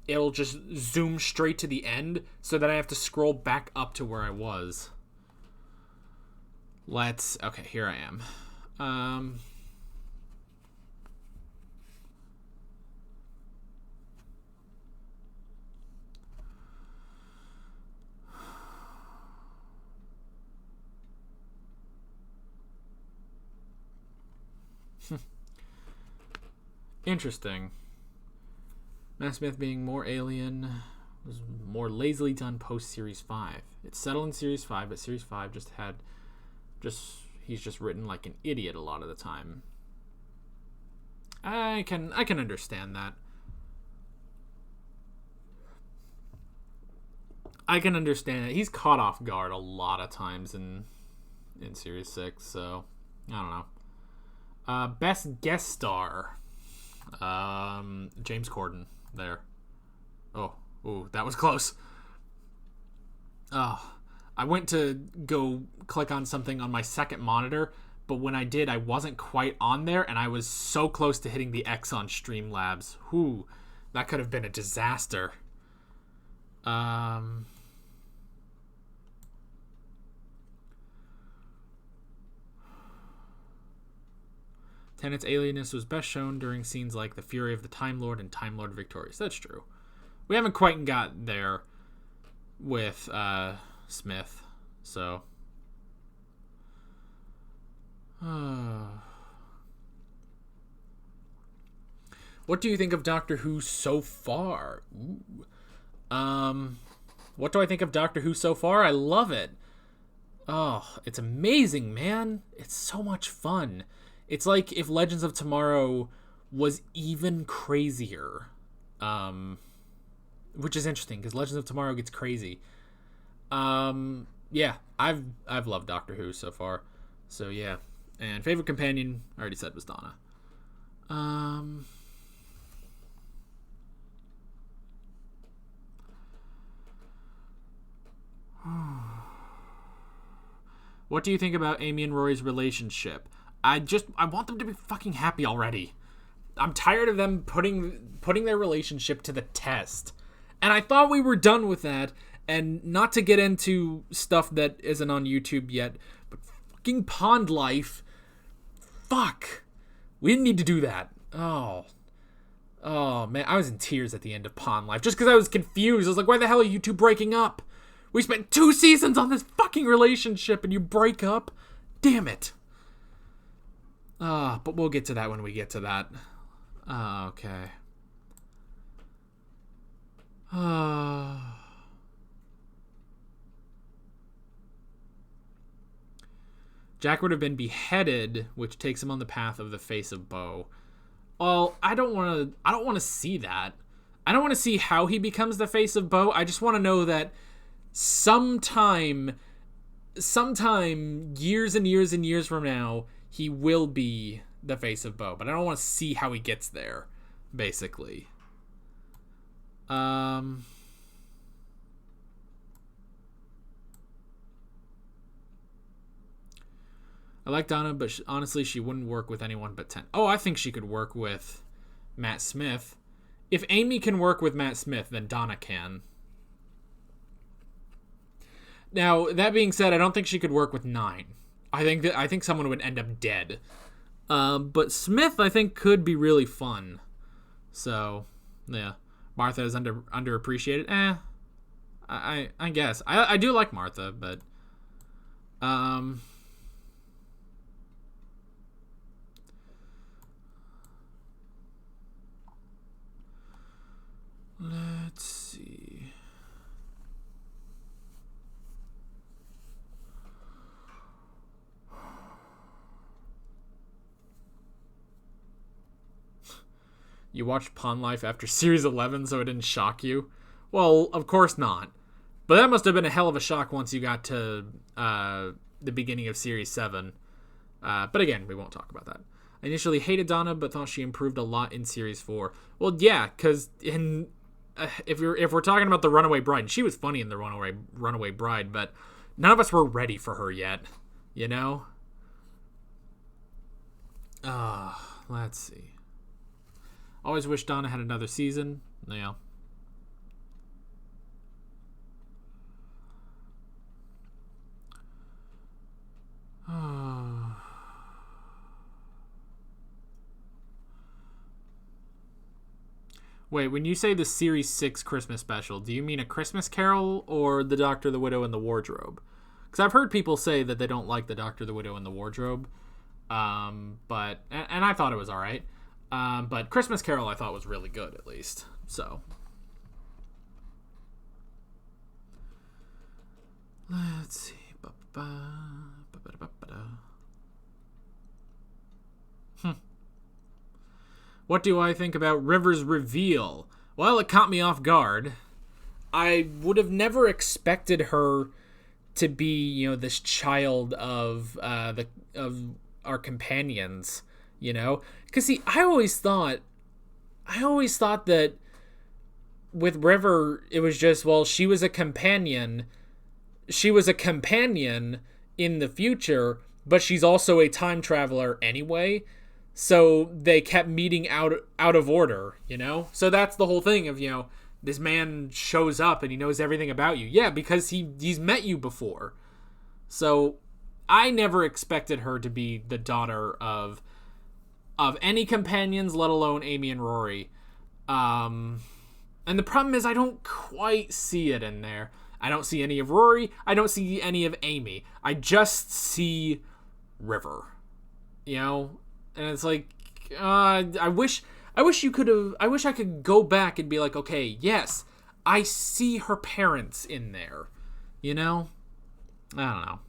it'll just zoom straight to the end, so that I have to scroll back up to where I was. Okay, here I am. Interesting. Matt Smith being more alien was more lazily done post Series 5. It's settled in Series 5, but Series 5 he's just written like an idiot a lot of the time. I can understand that. I can understand it. He's caught off guard a lot of times in Series 6, so I don't know. Best guest star. James Corden there. Oh, that was close. I went to go click on something on my second monitor, but when I did, I wasn't quite on there, and I was so close to hitting the X on Streamlabs. That could have been a disaster. Tennant's alienness was best shown during scenes like the Fury of the Time Lord and Time Lord Victorious. That's true. We haven't quite got there with Smith, so. What do you think of Doctor Who so far? What do I think of Doctor Who so far? I love it. Oh, it's amazing, man. It's so much fun. It's like if Legends of Tomorrow was even crazier. Which is interesting, because Legends of Tomorrow gets crazy. Yeah, I've loved Doctor Who so far. So, yeah. And favorite companion, I already said, was Donna. What do you think about Amy and Rory's relationship? I want them to be fucking happy already. I'm tired of them putting their relationship to the test. And I thought we were done with that. And not to get into stuff that isn't on YouTube yet, but fucking Pond Life. Fuck. We didn't need to do that. Oh, man. I was in tears at the end of Pond Life. Just because I was confused. I was like, why the hell are you two breaking up? We spent 2 seasons on this fucking relationship and you break up? Damn it. But we'll get to that when we get to that. Okay. Jack would have been beheaded, which takes him on the path of the face of Bo. Well, I don't want to see that. I don't want to see how he becomes the face of Bo. I just want to know that sometime, years and years and years from now, he will be the face of Bo. But I don't want to see how he gets there, basically. I like Donna, but honestly, she wouldn't work with anyone but Ten. Oh, I think she could work with Matt Smith. If Amy can work with Matt Smith, then Donna can. Now, that being said, I don't think she could work with 9. I think someone would end up dead. But Smith, I think, could be really fun. So, yeah. Martha is underappreciated. I guess. I do like Martha, but let's see. You watched Pond Life after Series 11, so it didn't shock you? Well, of course not. But that must have been a hell of a shock once you got to the beginning of Series 7. But again, we won't talk about that. I initially hated Donna, but thought she improved a lot in Series 4. Well, yeah, because if we're talking about the Runaway Bride, and she was funny in the Runaway Bride, but none of us were ready for her yet, you know? let's see. Always wish Donna had another season. Yeah. Wait, when you say the Series 6 Christmas special, do you mean A Christmas Carol or The Doctor, the Widow, and the Wardrobe? Because I've heard people say that they don't like The Doctor, the Widow, and the Wardrobe. But I thought it was all right. But Christmas Carol I thought was really good, at least. So let's see. What do I think about River's reveal? Well, it caught me off guard. I would have never expected her to be, this child of our companions, Because see, I always thought that with River, it was just, well, she was a companion. She was a companion in the future, but she's also a time traveler anyway. So they kept meeting out of order, So that's the whole thing of, this man shows up and he knows everything about you. Yeah, because he's met you before. So I never expected her to be the daughter of any companions, let alone Amy and Rory. And the problem is I don't quite see it in there. I don't see any of Rory. I don't see any of Amy. I just see River. And it's like, I wish you could have. I wish I could go back and be like, okay, yes, I see her parents in there. I don't know.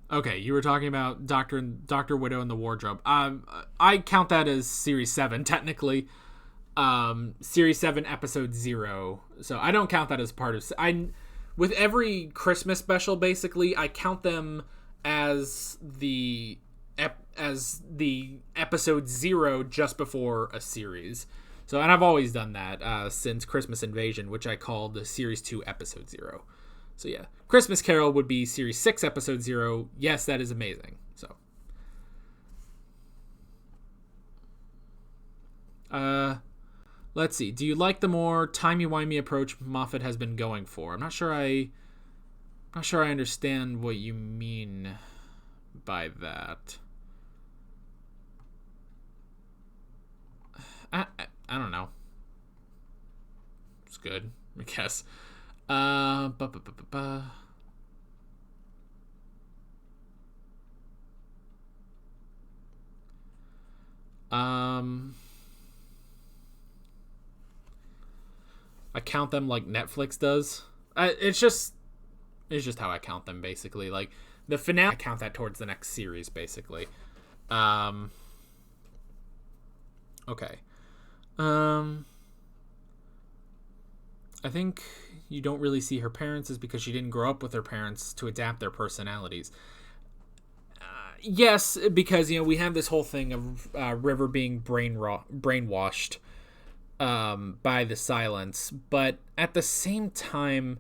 Okay, you were talking about Doctor Widow and the Wardrobe. I count that as Series 7 technically. Series 7 Episode 0. So I don't count that as part of. With every Christmas special, basically, I count them as the Episode 0 just before a series. So, and I've always done that since Christmas Invasion, which I called the Series 2 Episode 0. So yeah, Christmas Carol would be Series 6 Episode 0. Yes, that is amazing. So. Let's see. Do you like the more timey-wimey approach Moffat has been going for? I'm not sure I understand what you mean by that. I don't know. It's good, I guess. I count them like Netflix does. It's just how I count them, basically. Like the finale, I count that towards the next series, basically. Okay. I think you don't really see her parents is because she didn't grow up with her parents to adapt their personalities. Yes, because we have this whole thing of River being brainwashed by the silence, but at the same time,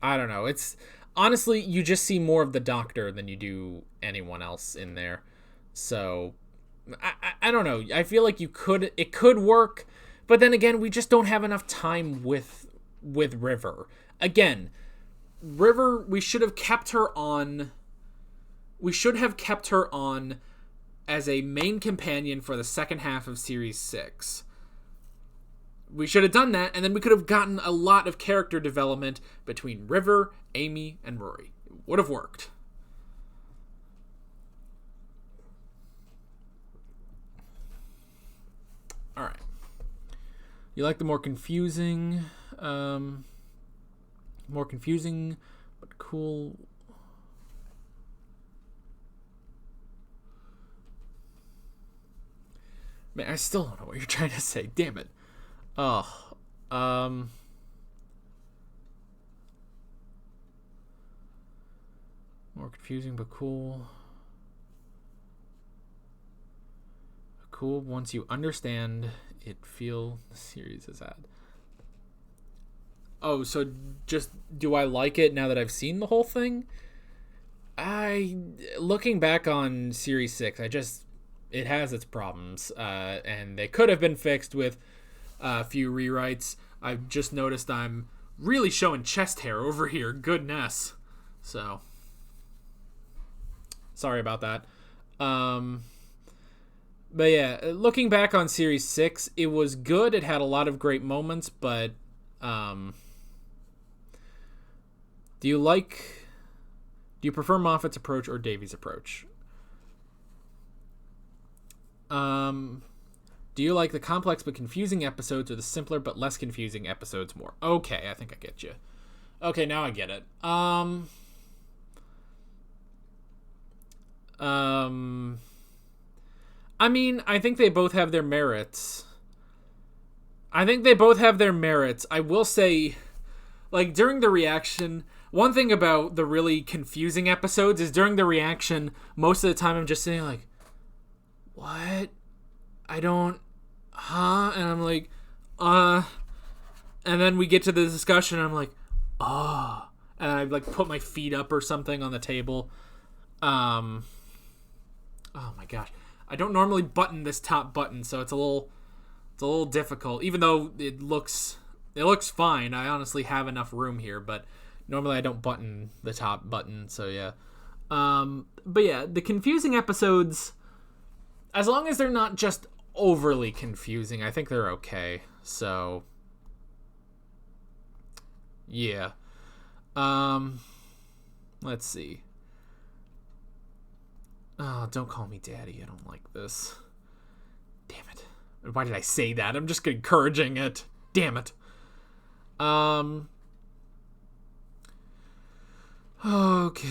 I don't know. It's honestly, you just see more of the Doctor than you do anyone else in there. So I don't know. I feel like it could work, but then again, we just don't have enough time with River. Again, River, we should have kept her on. We should have kept her on as a main companion for the second half of Series 6. We should have done that, and then we could have gotten a lot of character development between River, Amy, and Rory. It would have worked. All right. You like the more confusing, but cool. Man, I still don't know what you're trying to say. Damn it. Oh, more confusing but cool. cool once you understand it. Feel the series is at. Oh, so just do I like it now that I've seen the whole thing? Looking back on Series 6, it has its problems, and they could have been fixed with a few rewrites. I've just noticed I'm really showing chest hair over here. Goodness. So, sorry about that. But yeah, looking back on Series 6, it was good. It had a lot of great moments, but do you prefer Moffat's approach or Davies' approach? Do you like the complex but confusing episodes or the simpler but less confusing episodes more? Okay, I think I get you. Okay, now I get it. I mean, I think they both have their merits. I will say, like, during the reaction, one thing about the really confusing episodes is during the reaction, most of the time I'm just sitting like, what? And I'm like, and then we get to the discussion and I'm like, and I like put my feet up or something on the table. Oh my gosh. I don't normally button this top button, so it's a little difficult, even though it looks fine. I honestly have enough room here, but normally I don't button the top button, so yeah. But yeah, the confusing episodes, as long as they're not just overly confusing, I think they're okay. So yeah. Let's see. Oh, don't call me daddy. I don't like this. Damn it. Why did I say that? I'm just encouraging it. Damn it. Okay.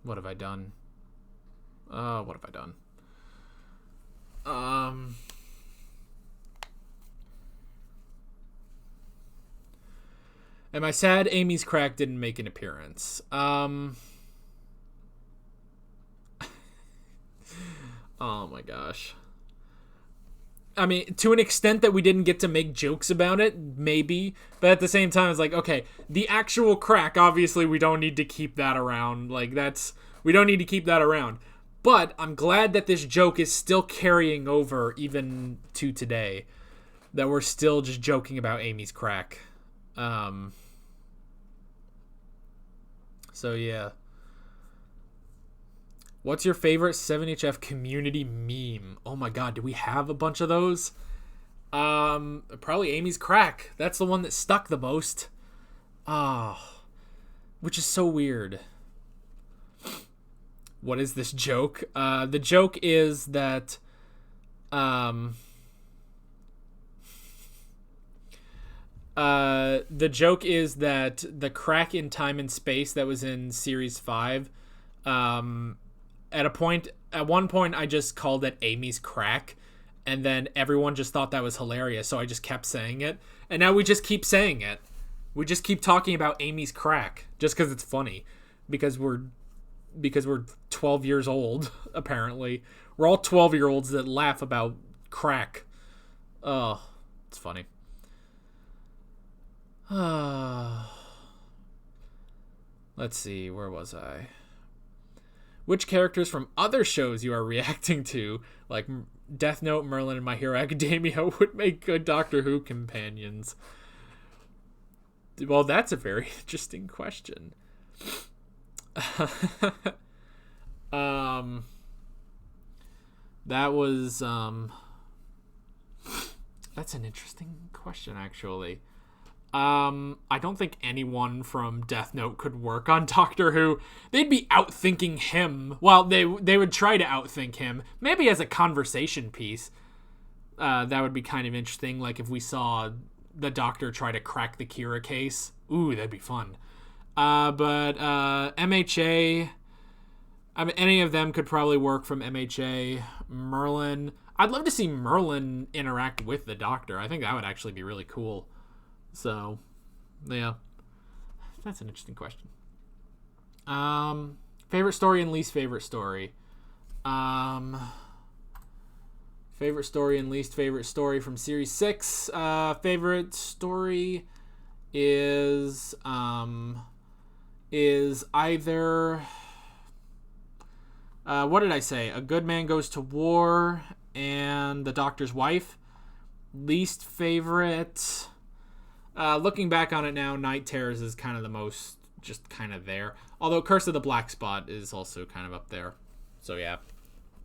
What have I done? What have I done? Am I sad Amy's crack didn't make an appearance? Oh my gosh. I mean, to an extent that we didn't get to make jokes about it, maybe. But at the same time, it's like, okay, the actual crack, obviously we don't need to keep that around. Like, we don't need to keep that around. But I'm glad that this joke is still carrying over even to today. That we're still just joking about Amy's crack. So yeah. What's your favorite 7HF community meme? Oh my god, do we have a bunch of those? Probably Amy's crack. That's the one that stuck the most. Which is so weird. What is this joke? The joke is that the crack in time and space that was in series 5, at one point I just called it Amy's crack, and then everyone just thought that was hilarious, so I just kept saying it, and now we just keep saying it. We just keep talking about Amy's crack just because it's funny, because we're 12 years old. Apparently we're all 12-year-olds that laugh about crack. Oh, it's funny. Let's see, where was I? Which characters from other shows you are reacting to, like Death Note, Merlin, and My Hero Academia, would make good Doctor Who companions? Well, that's a very interesting question. That's an interesting question, actually. I don't think anyone from Death Note could work on Doctor Who. They'd be outthinking him. Well, they would try to outthink him. Maybe as a conversation piece. That would be kind of interesting. Like if we saw the Doctor try to crack the Kira case. Ooh, that'd be fun. But MHA, I mean, any of them could probably work from MHA. Merlin. I'd love to see Merlin interact with the Doctor. I think that would actually be really cool. So, yeah. That's an interesting question. Favorite story and least favorite story. Favorite story and least favorite story from Series 6. Favorite story is either... what did I say? A Good Man Goes to War and The Doctor's Wife. Least favorite... looking back on it now, Night Terrors is kind of the most just kind of there. Although Curse of the Black Spot is also kind of up there. So yeah,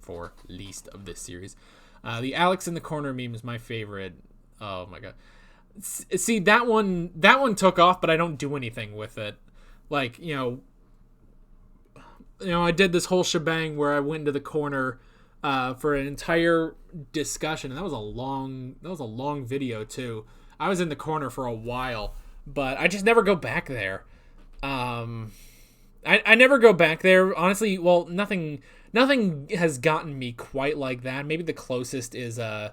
for least of this series. The Alex in the Corner meme is my favorite. Oh my god. See, that one took off, but I don't do anything with it. Like, I did this whole shebang where I went into the corner for an entire discussion, and that was a long video too. I was in the corner for a while, but I just never go back there. I never go back there, honestly. Well, nothing has gotten me quite like that. Maybe the closest is the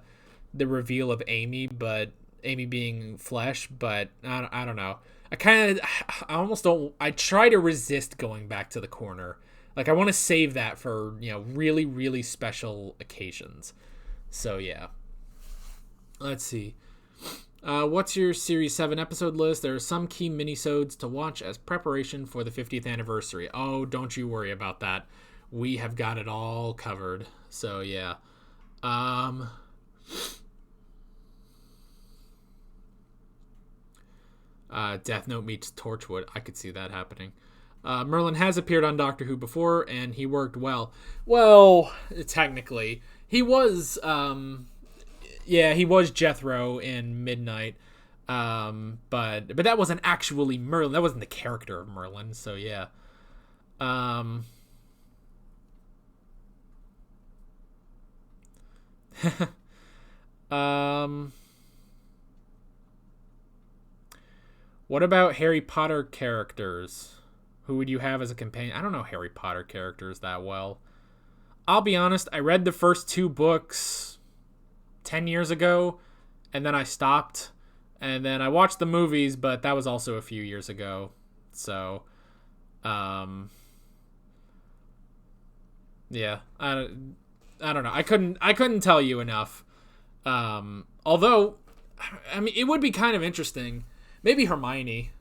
reveal of Amy, but Amy being Flesh, but I don't know. I almost don't. I try to resist going back to the corner. Like, I want to save that for, really, really special occasions. So, yeah. Let's see. What's your Series 7 episode list? There are some key minisodes to watch as preparation for the 50th anniversary. Oh, don't you worry about that. We have got it all covered. So, yeah. Death Note meets Torchwood. I could see that happening. Merlin has appeared on Doctor Who before, and he worked well. Well, technically. He was, he was Jethro in Midnight. But that wasn't actually Merlin. That wasn't the character of Merlin, so yeah. What about Harry Potter characters? Who would you have as a companion? I don't know Harry Potter characters that well. I'll be honest, I read the first 2 books 10 years ago, and then I stopped. And then I watched the movies, but that was also a few years ago. So, yeah, I don't know. I couldn't tell you enough. Although, I mean, it would be kind of interesting. Maybe Hermione.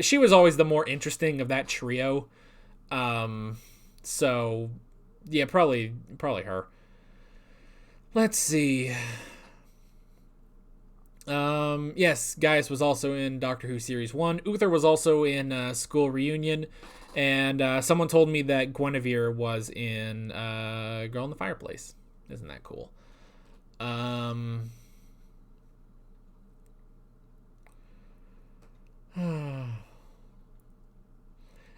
She was always the more interesting of that trio. So, yeah, probably her. Let's see. Yes, Gaius was also in Doctor Who Series 1. Uther was also in School Reunion. And someone told me that Guinevere was in Girl in the Fireplace. Isn't that cool?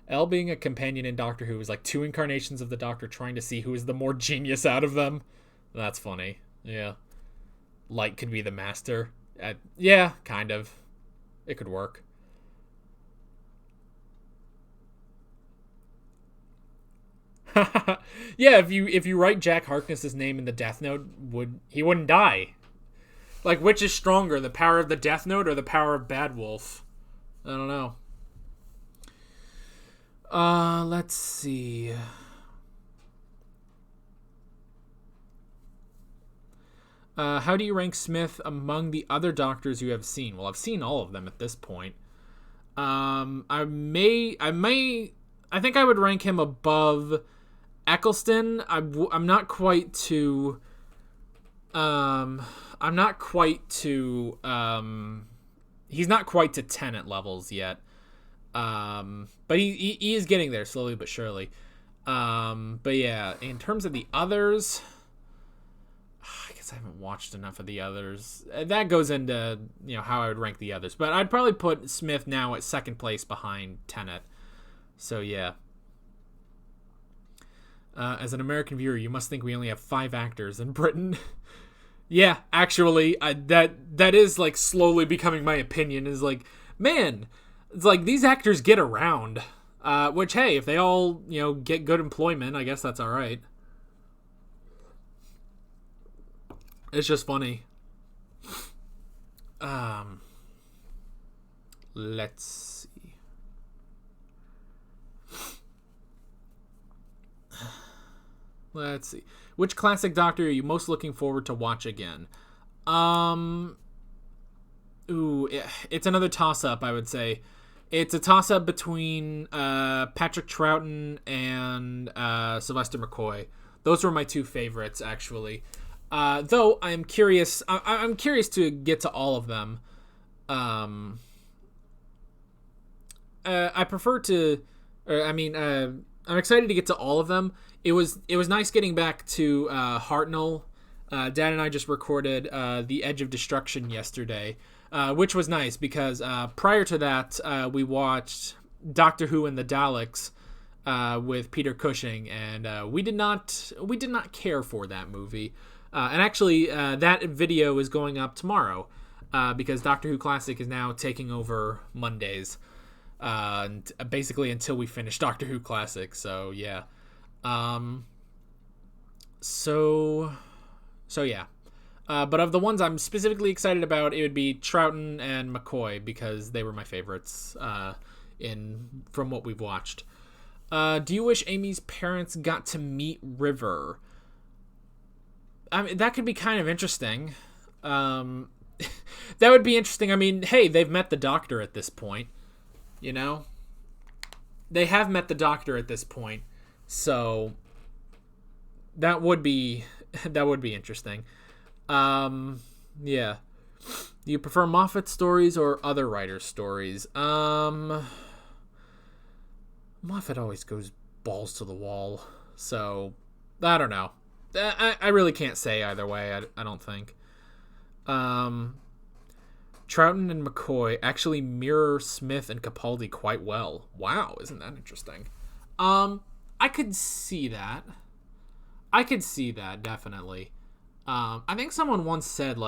Elle being a companion in Doctor Who is like 2 incarnations of the Doctor trying to see who is the more genius out of them. That's funny. Yeah. Light could be the master. Yeah, kind of. It could work. Yeah, if you write Jack Harkness's name in the Death Note, he wouldn't die. Like, which is stronger, the power of the Death Note or the power of Bad Wolf? I don't know. Let's see. How do you rank Smith among the other Doctors you have seen? Well, I've seen all of them at this point. I think I would rank him above Eccleston. I'm not quite to he's not quite to Tenet levels yet. But he is getting there slowly but surely. But yeah, in terms of the others, I guess I haven't watched enough of the others. That goes into, how I would rank the others. But I'd probably put Smith now at second place behind Tenet. So yeah. As an American viewer, you must think we only have 5 actors in Britain. Yeah, actually, that is like slowly becoming my opinion. Is like, man, it's like these actors get around. Which, hey, if they all get good employment, I guess that's all right. It's just funny. Let's see. Let's see. Which classic Doctor are you most looking forward to watch again? It's another toss-up, I would say. It's a toss-up between Patrick Troughton and Sylvester McCoy. Those were my two favorites, actually. Though I'm curious. I'm curious to get to all of them. I prefer to. I'm excited to get to all of them. It was nice getting back to Hartnell. Dad and I just recorded The Edge of Destruction yesterday, which was nice because prior to that we watched Doctor Who and the Daleks with Peter Cushing, and we did not care for that movie. And actually, that video is going up tomorrow because Doctor Who Classic is now taking over Mondays, and basically until we finish Doctor Who Classic. So yeah. So yeah. But of the ones I'm specifically excited about, it would be Troughton and McCoy because they were my favorites from what we've watched. Do you wish Amy's parents got to meet River? I mean, that could be kind of interesting. That would be interesting. I mean, hey, they've met the Doctor at this point. You know? They have met the Doctor at this point. So that would be interesting. Yeah. Do you prefer Moffat stories or other writers' stories? Moffat always goes balls to the wall. So I don't know. I really can't say either way. I don't think. Troughton and McCoy actually mirror Smith and Capaldi quite well. Wow, isn't that interesting? I could see that. Definitely. I think someone once said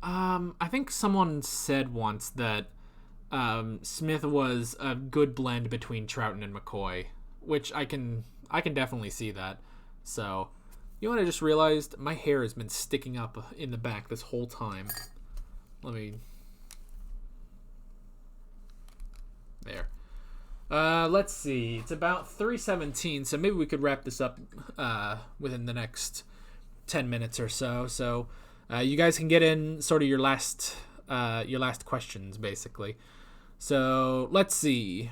I think someone said once that Smith was a good blend between Troughton and McCoy, which I can definitely see that. So, you know what I just realized? My hair has been sticking up in the back this whole time. There. Let's see. It's about 3:17, so maybe we could wrap this up within the next 10 minutes or so. So, you guys can get in sort of your last questions, basically. So, let's see.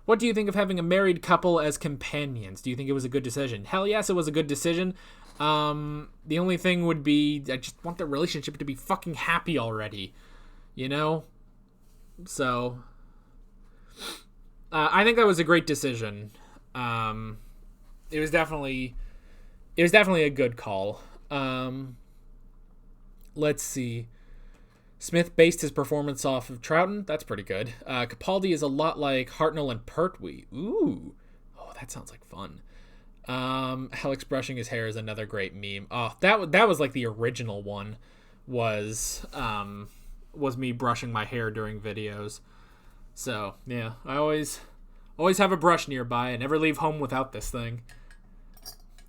What do you think of having a married couple as companions? Do you think it was a good decision? Hell yes, it was a good decision. The only thing would be I just want the relationship to be fucking happy already. You know? So I think that was a great decision. It was definitely a good call. Let's see. Smith based his performance off of Troughton. That's pretty good. Capaldi is a lot like Hartnell and Pertwee. Ooh. Oh, that sounds like fun. Alex brushing his hair is another great meme. Oh, that was like the original one. Was me brushing my hair during videos. So, yeah. I always have a brush nearby. I never leave home without this thing.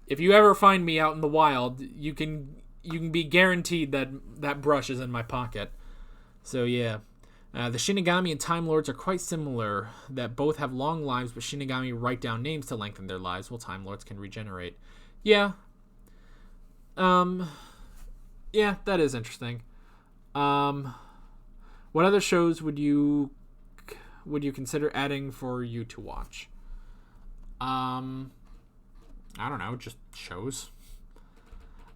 If you ever find me out in the wild, you can be guaranteed that brush is in my pocket. So yeah, the Shinigami and Time Lords are quite similar, that both have long lives, but Shinigami write down names to lengthen their lives, while Time Lords can regenerate. Yeah. Yeah, that is interesting. What other shows would you consider adding for you to watch? I don't know, just shows.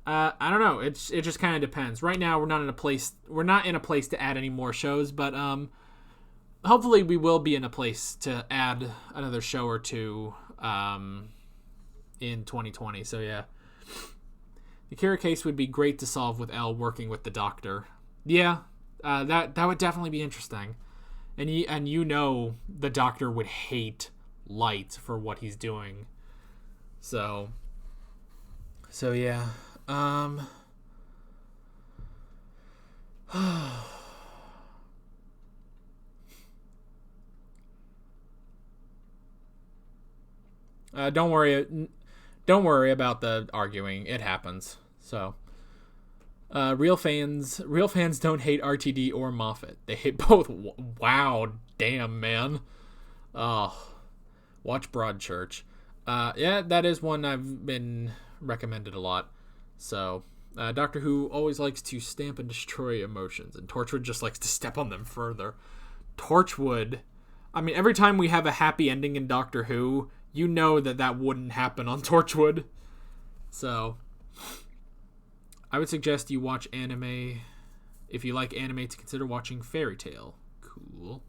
I don't know. It just kind of depends. Right now, we're not in a place to add any more shows, but hopefully we will be in a place to add another show or two in 2020. So yeah, the Kira case would be great to solve with Elle working with the Doctor. Yeah, that would definitely be interesting. And you know the Doctor would hate Light for what he's doing. So yeah. Don't worry about the arguing. It happens. So, real fans don't hate RTD or Moffat. They hate both. Wow, damn, man. Oh, watch Broadchurch. Yeah, that is one I've been recommended a lot. So, Doctor Who always likes to stamp and destroy emotions, and Torchwood just likes to step on them further. Torchwood, I mean, every time we have a happy ending in Doctor Who, you know that wouldn't happen on Torchwood. So, I would suggest you watch anime. If you like anime, to consider watching Fairy Tail. Cool.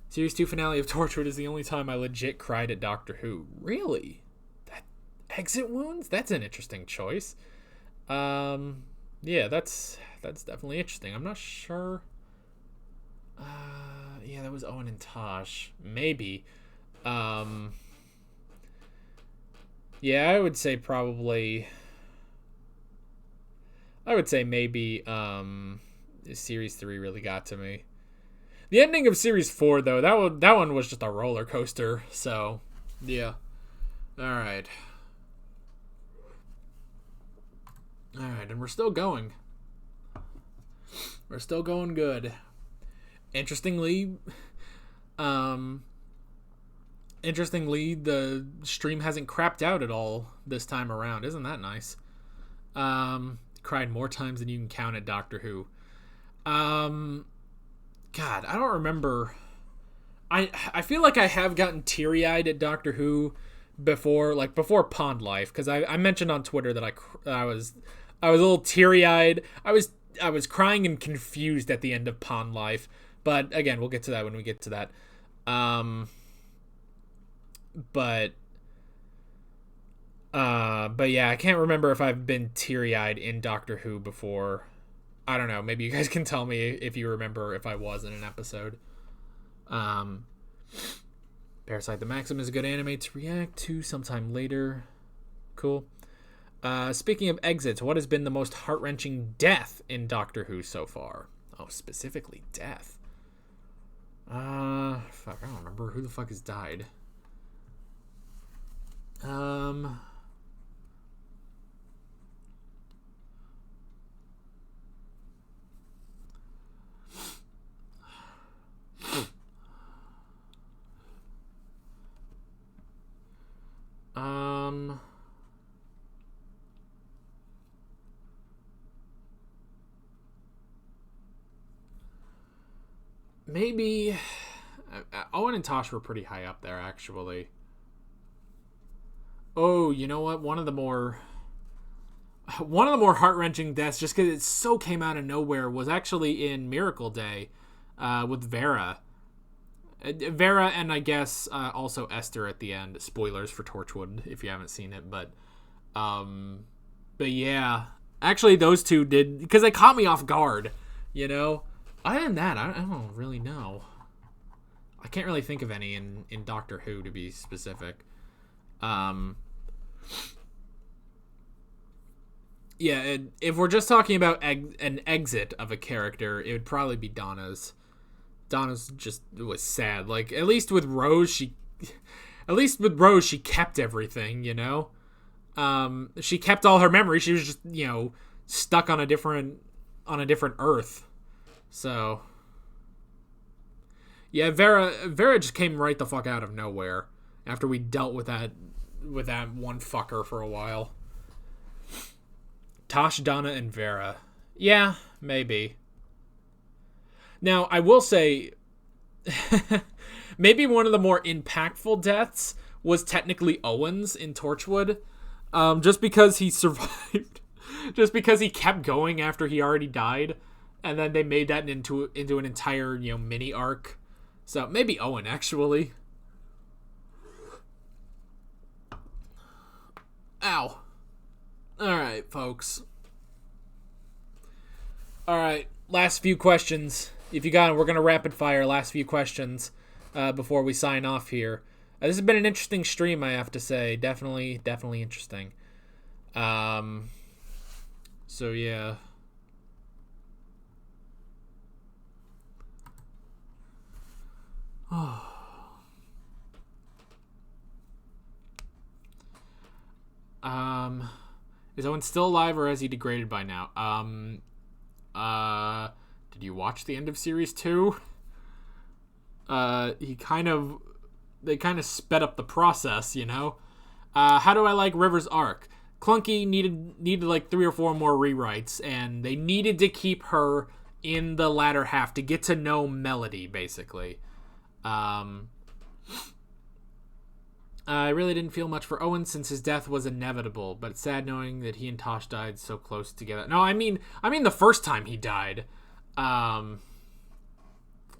Series 2 finale of Torchwood is the only time I legit cried at Doctor Who. Really? That exit wounds? That's an interesting choice. Yeah, that's definitely interesting. I'm not sure. Yeah, that was Owen and Tosh. Maybe. Yeah, I would say probably. I would say maybe Series 3 really got to me. The ending of Series 4, though, that one was just a roller coaster. So, yeah. All right, and we're still going. We're still going good. Interestingly, the stream hasn't crapped out at all this time around. Isn't that nice? Cried more times than you can count at Doctor Who. God, I don't remember. I feel like I have gotten teary-eyed at Doctor Who before Pond Life, because I mentioned on Twitter that I was a little teary-eyed. I was crying and confused at the end of Pond Life, but again, we'll get to that when we get to that. But yeah, I can't remember if I've been teary-eyed in Doctor Who before. I don't know. Maybe you guys can tell me if you remember if I was in an episode. Parasite the Maxim is a good anime to react to sometime later. Cool. Speaking of exits, what has been the most heart-wrenching death in Doctor Who so far? Oh, specifically death. Fuck, I don't remember who the fuck has died. Maybe Owen and Tosh were pretty high up there, actually. Oh, you know what? One of the more heart-wrenching deaths, just because it so came out of nowhere, was actually in Miracle Day, with Vera. Vera and I guess also Esther at the end. Spoilers for Torchwood if you haven't seen it, but yeah, actually those two did, because they caught me off guard. You know, other than that, I don't really know. I can't really think of any in Doctor Who, to be specific. Yeah, if we're just talking about an exit of a character, it would probably be Donna's. Donna's just was sad. Like, at least with Rose, she kept everything, you know? She kept all her memories. She was just, stuck on a different Earth. So, yeah, Vera just came right the fuck out of nowhere after we dealt with that one fucker for a while. Tosh, Donna, and Vera. Yeah, maybe. Now, I will say, maybe one of the more impactful deaths was technically Owen's in Torchwood, just because he survived, just because he kept going after he already died, and then they made that into an entire mini arc. So maybe Owen, actually. Ow. All right, folks. All right, last few questions. If you got it, we're going to rapid fire last few questions before we sign off here. This has been an interesting stream, I have to say. Definitely interesting. So, yeah. Is Owen still alive, or has he degraded by now? Did you watch the end of Series 2? They kind of sped up the process, you know. How do I like River's arc? Clunky needed like 3 or 4 more rewrites, and they needed to keep her in the latter half to get to know Melody, basically. I really didn't feel much for Owen since his death was inevitable, but it's sad knowing that he and Tosh died so close together. No, I mean the first time he died.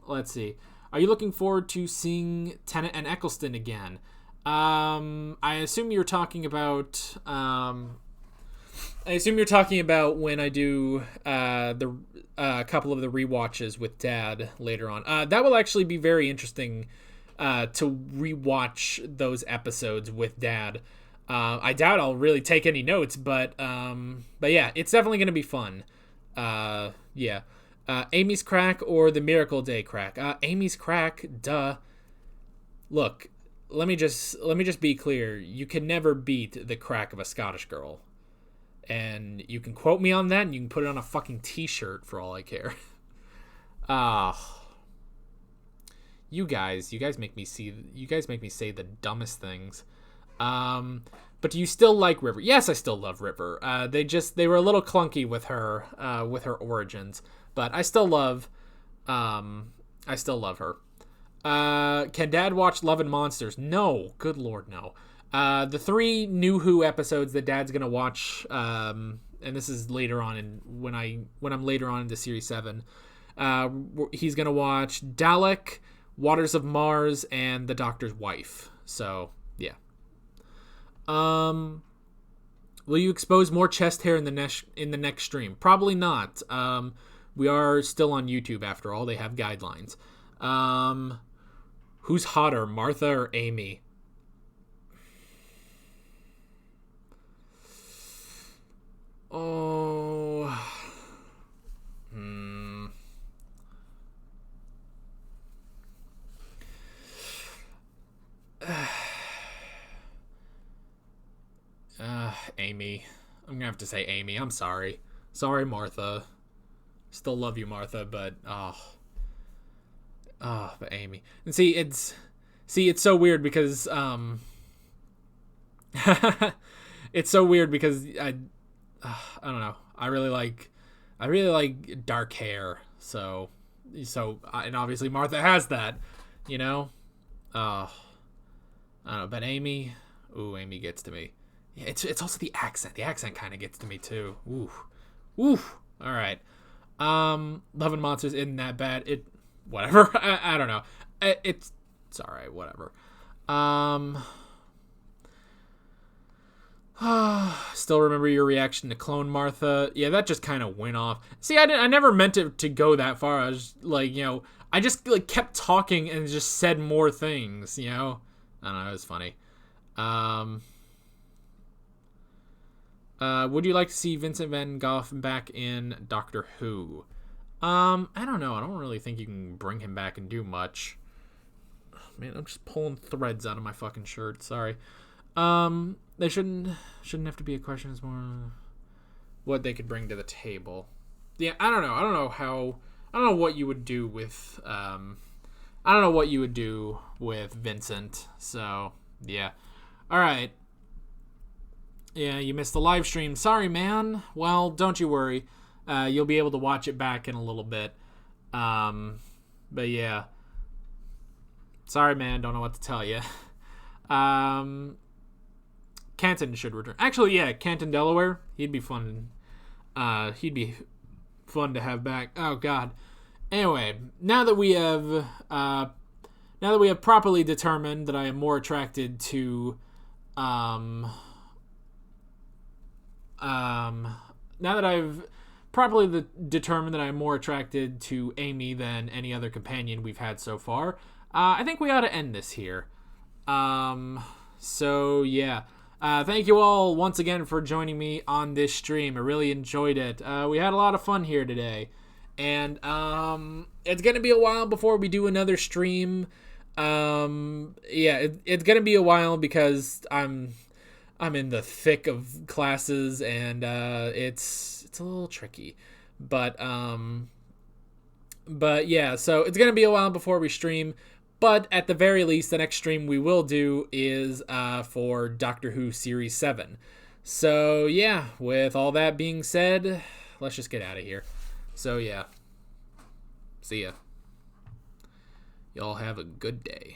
Let's see. Are you looking forward to seeing Tennant and Eccleston again? I assume you're talking about. When I do the couple of the rewatches with Dad later on. That will actually be very interesting to rewatch those episodes with Dad. I doubt I'll really take any notes, but yeah, it's definitely going to be fun. Yeah. Amy's crack or the Miracle Day crack? Amy's crack, duh. Look, let me just be clear. You can never beat the crack of a Scottish girl. And you can quote me on that, and you can put it on a fucking t-shirt for all I care. You guys make me say the dumbest things. But do you still like River? Yes, I still love River. They were a little clunky with her origins, but I still love her. Can Dad watch Love and Monsters? No, good Lord, no. The 3 New Who episodes that Dad's gonna watch, and this is later on when I'm later on into Series 7, he's gonna watch Dalek, Waters of Mars, and The Doctor's Wife. So yeah. Will you expose more chest hair in the next stream? Probably not. We are still on YouTube after all. They have guidelines. Who's hotter, Martha or Amy? Oh. Amy. I'm gonna have to say Amy. I'm sorry. Sorry, Martha. Still love you, Martha, but but Amy. And see, it's so weird because it's so weird because I don't know. I really like dark hair. So and obviously Martha has that, you know. I don't know, but Amy, Amy gets to me. Yeah, it's also the accent. The accent kind of gets to me too. Ooh. All right. Love and Monsters isn't that bad. Whatever. I don't know. It's all right. Whatever. Still remember your reaction to Clone Martha. Yeah, that just kind of went off. See, I never meant it to go that far. I was like, I just like kept talking and just said more things, I don't know, it was funny. Would you like to see Vincent Van Gogh back in Doctor Who? I don't know. I don't really think you can bring him back and do much. Man, I'm just pulling threads out of my fucking shirt. Sorry. They shouldn't have to be a question. It's more what they could bring to the table. Yeah, I don't know. I don't know what you would do with Vincent. So yeah. All right. Yeah, you missed the live stream. Sorry, man. Well, don't you worry. You'll be able to watch it back in a little bit. But yeah. Sorry, man. Don't know what to tell you. Canton should return. Actually, yeah, Canton, Delaware. He'd be fun. He'd be fun to have back. Oh God. Anyway, now that we have properly determined that I am more attracted to, now that I've properly determined that I'm more attracted to Amy than any other companion we've had so far, I think we ought to end this here. So yeah. Thank you all once again for joining me on this stream. I really enjoyed it. We had a lot of fun here today. And it's going to be a while before we do another stream. It's going to be a while because I'm in the thick of classes and it's a little tricky. But yeah, so it's going to be a while before we stream. But at the very least, the next stream we will do is for Doctor Who Series 7. So, yeah, with all that being said, let's just get out of here. So, yeah. See ya. Y'all have a good day.